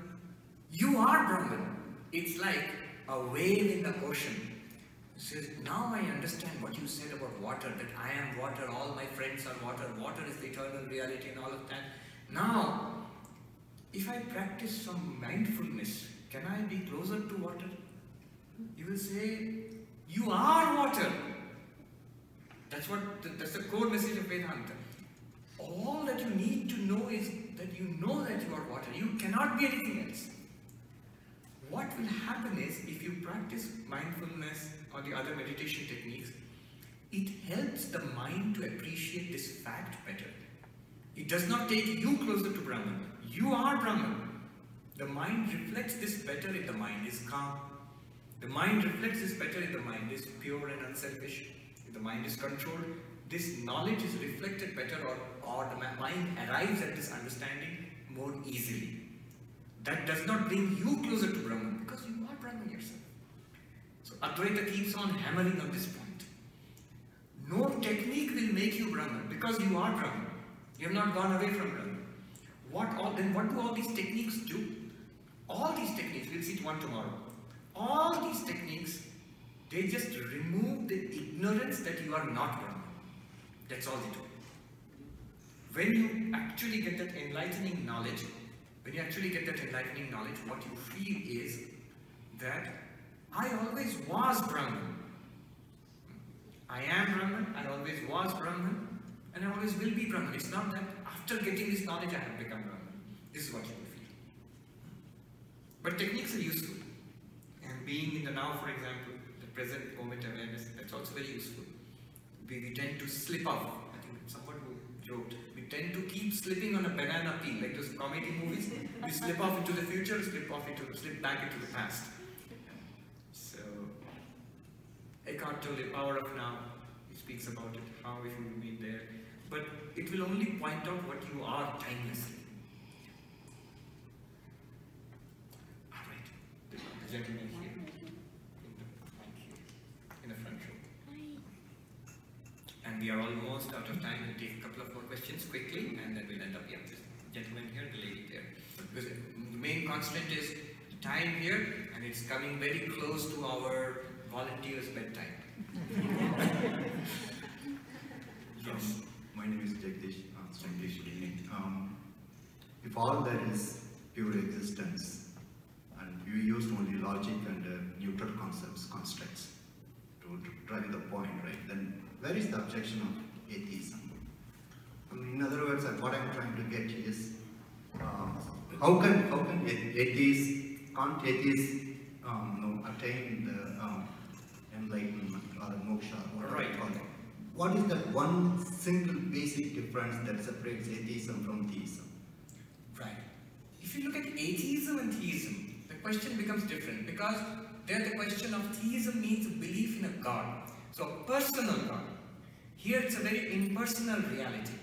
you are Brahman. It's like a wave in the ocean. Says, now I understand what you said about water, that I am water, all my friends are water, water is the eternal reality and all of that. Now, if I practice some mindfulness, can I be closer to water? You will say, you are water. That's the core message of Vedanta. All that you need to know is that you know that you are water. You cannot be anything else. What will happen is, if you practice mindfulness or the other meditation techniques, it helps the mind to appreciate this fact better. It does not take you closer to Brahman. You are Brahman. The mind reflects this better if the mind is calm. The mind reflects this better if the mind is pure and unselfish. If the mind is controlled, this knowledge is reflected better, or the mind arrives at this understanding more easily. That does not bring you closer to Brahman, because you are Brahman yourself. So Advaita keeps on hammering on this point. No technique will make you Brahman, because you are Brahman. You have not gone away from Brahman. Then what do all these techniques do? All these techniques, we'll see one tomorrow. All these techniques, they just remove the ignorance that you are not Brahman. That's all they do. When you actually get that enlightening knowledge, what you feel is that I always was Brahman. I am Brahman, I always was Brahman, and I always will be Brahman. It's not that after getting this knowledge I have become Brahman. This is what you will feel. But techniques are useful. And being in the now, for example, the present moment awareness, that's also very useful. We tend to slip off. I think someone who joked, we tend to keep slipping on a banana peel, like those comedy movies. We slip off into the future, slip back into the past. So, Eckhart told the power of now. He speaks about it, how if you meet there. But it will only point out what you are timelessly. All right, the gentleman here, in the front row. And we are almost out of time. We'll take a couple of more questions quickly, and then we'll end up here. This gentleman here, the lady there. Because the main constant is time here, and it's coming very close to our volunteers' bedtime. Yes. My name is Jagdish. If all that is pure existence, and you used only logic and neutral concepts, constructs to drive the point, right? Then where is the objection of atheism? I mean, in other words, what I'm trying to get is how can atheists attain the enlightenment or moksha or whatever you call it? What is that one single basic difference that separates atheism from theism? Right. If you look at atheism and theism, the question becomes different, because there the question of theism means belief in a God. So a personal God. Here it's a very impersonal reality.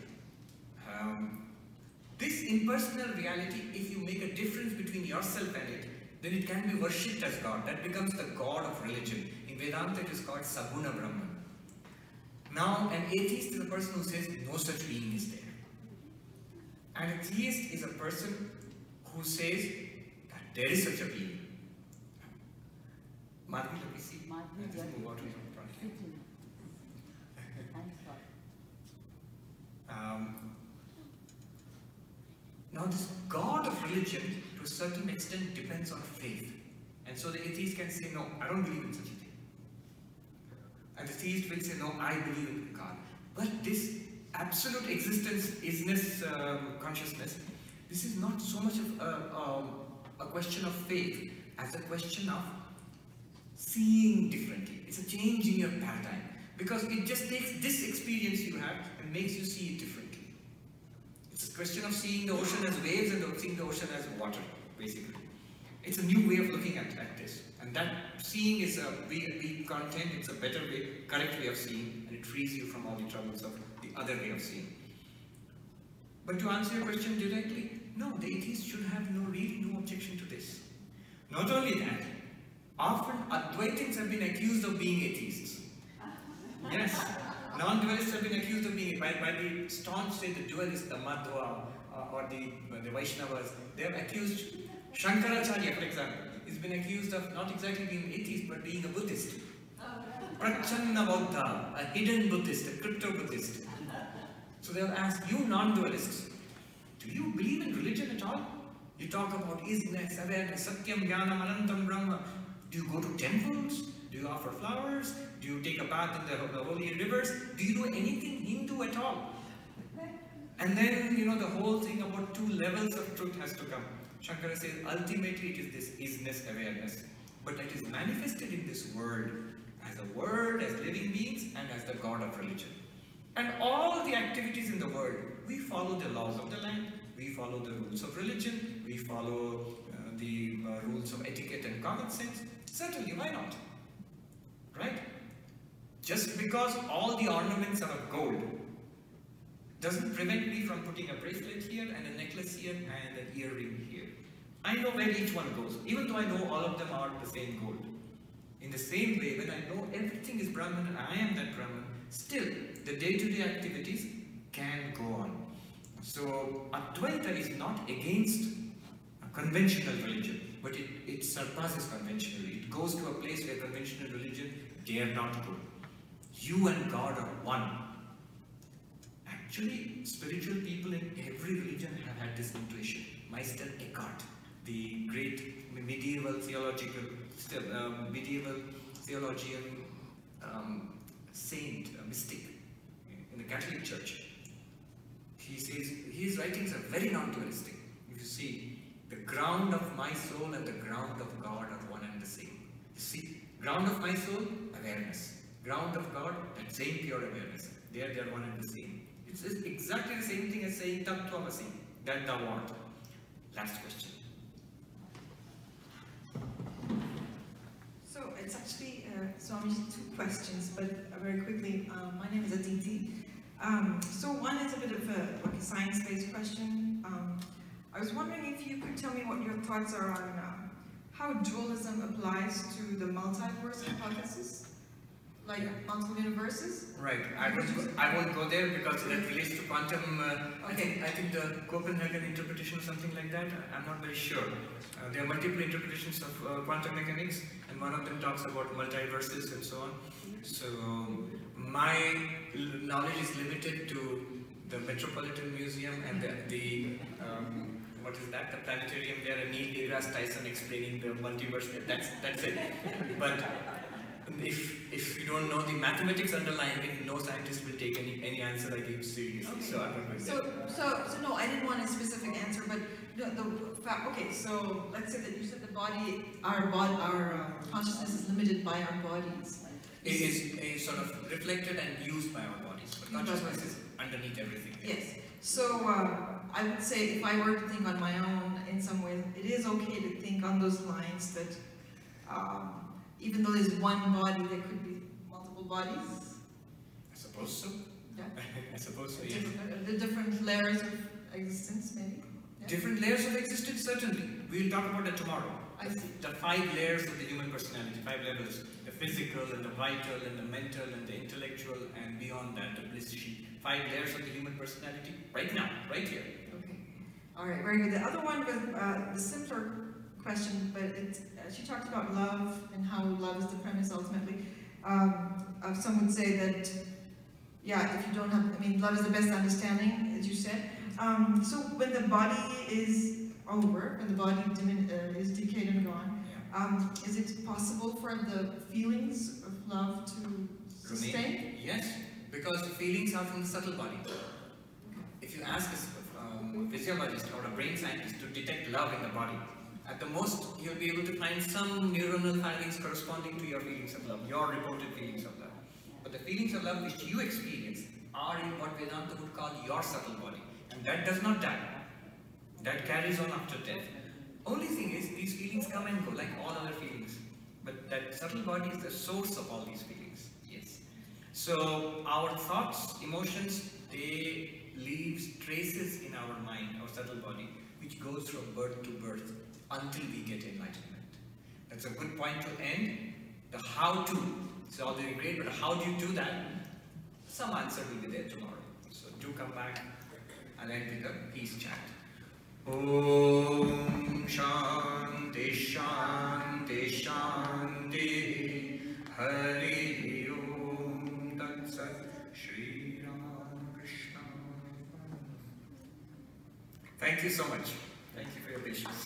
This impersonal reality, if you make a difference between yourself and it, then it can be worshipped as God. That becomes the God of religion. In Vedanta it is called Saguna Brahman. Now an atheist is a person who says no such being is there. And a theist is a person who says that there is such a being. Madhvi, let me see. Just move out from the front here. Now this God of religion, to a certain extent, depends on faith. And so the atheist can say, no, I don't believe in such a thing. And the theist will say, no, I believe in God. But this absolute existence, isness consciousness, this is not so much of a question of faith as a question of seeing differently. It's a change in your paradigm. Because it just takes this experience you have and makes you see it differently. It's a question of seeing the ocean as waves and seeing the ocean as water, basically. It's a new way of looking at this. And that seeing is we contend it's a better way, correct way of seeing, and it frees you from all the troubles of the other way of seeing. But to answer your question directly, no, the atheist should have really no objection to this. Not only that, often Advaitins have been accused of being atheists. Yes, non-dualists have been accused of being, by the staunch, say the dualists, the Madhva or the Vaishnavas, they have accused Shankaracharya, for example, has been accused of not exactly being atheist, but being a Buddhist. Prachanna Buddha, a hidden Buddhist, a crypto-Buddhist. So they have asked, you non-dualists, do you believe in religion at all? You talk about isness, awareness, satyam, jnanam, anantam, brahma. Do you go to temples? Do you offer flowers? Do you take a bath in the holy rivers? Do you do anything Hindu at all? And then, the whole thing about two levels of truth has to come. Shankara says, ultimately it is this isness awareness. But it is manifested in this world, as a world, as living beings, and as the God of religion. And all the activities in the world, we follow the laws of the land, we follow the rules of religion, we follow the rules of etiquette and common sense. Certainly, why not? Right? Just because all the ornaments are of gold doesn't prevent me from putting a bracelet here and a necklace here and an earring here. I know where each one goes, even though I know all of them are the same gold. In the same way, when I know everything is Brahman and I am that Brahman, still the day-to-day activities can go on. So Advaita is not against a conventional religion, but it surpasses conventional. It goes to a place where conventional religion dare not go. You and God are one. Actually, spiritual people in every religion have had this intuition. Meister Eckhart, the great medieval theologian, saint, mystic in the Catholic Church. He says his writings are very non-dualistic. You see, the ground of my soul and the ground of God are one and the same. You see, ground of my soul, awareness. Ground of God, that same pure awareness. They are one and the same. It's exactly the same thing as saying Tattvamasi, that thou art. Last question. So it's actually Swami, two questions, but very quickly. My name is Aditi. So one is a bit of a science-based question. I was wondering if you could tell me what your thoughts are on how dualism applies to the multiverse hypothesis, like multiple universes. Right. I won't go there because that relates to quantum. Okay. I think the Copenhagen interpretation or something like that. I'm not very sure. There are multiple interpretations of quantum mechanics, and one of them talks about multiverses and so on. So my knowledge is limited to the Metropolitan Museum and the what is that? The planetarium there, and Neil deGrasse Tyson explaining the multiverse. That's it. But if you don't know the mathematics underlying it, no scientist will take any answer I give seriously. Okay. So I'm not going there. So no, I didn't want a specific answer, but the fact. Okay, so let's say that you said the body, our consciousness is limited by our bodies. It is sort of reflected and used by our bodies, but consciousness is underneath everything. Yes. So I would say if I were to think on my own, in some ways, it is okay to think on those lines that even though there's one body, there could be multiple bodies. I suppose so. Yeah. I suppose so. Yes. The different layers of existence, maybe. Yeah. Different layers of existence, certainly. We'll talk about that tomorrow. I see. The 5 layers of the human personality, 5 levels: the physical, and the vital, and the mental, and the intellectual, and beyond that, the bliss sheet. 5 layers of the human personality, right now, right here. Okay. All right, very good. The other one was the simpler question, but she talked about love and how love is the premise ultimately. Some would say that, yeah, if you don't have, I mean, love is the best understanding, as you said. So when the body is over, when the body is decayed and gone, is it possible for the feelings of love to sustain? Yes, because the feelings are from the subtle body. If you ask a physiologist or a brain scientist to detect love in the body, at the most, you'll be able to find some neuronal firings corresponding to your feelings of love, your reported feelings of love. But the feelings of love which you experience are in what Vedanta would call your subtle body. And that does not die. That carries on after death. Only thing is, these feelings come and go like all other feelings. But that subtle body is the source of all these feelings. Yes. So our thoughts, emotions, they leave traces in our mind, our subtle body, which goes from birth to birth until we get enlightenment. That's a good point to end. The how to, it's all very great, but how do you do that? Some answer will be there tomorrow. So do come back. I'll end with a peace chant. Om Shanti Shanti Shanti Hari Om Tat Sat Shri Ramakrishna. Thank you so much. Thank you for your patience.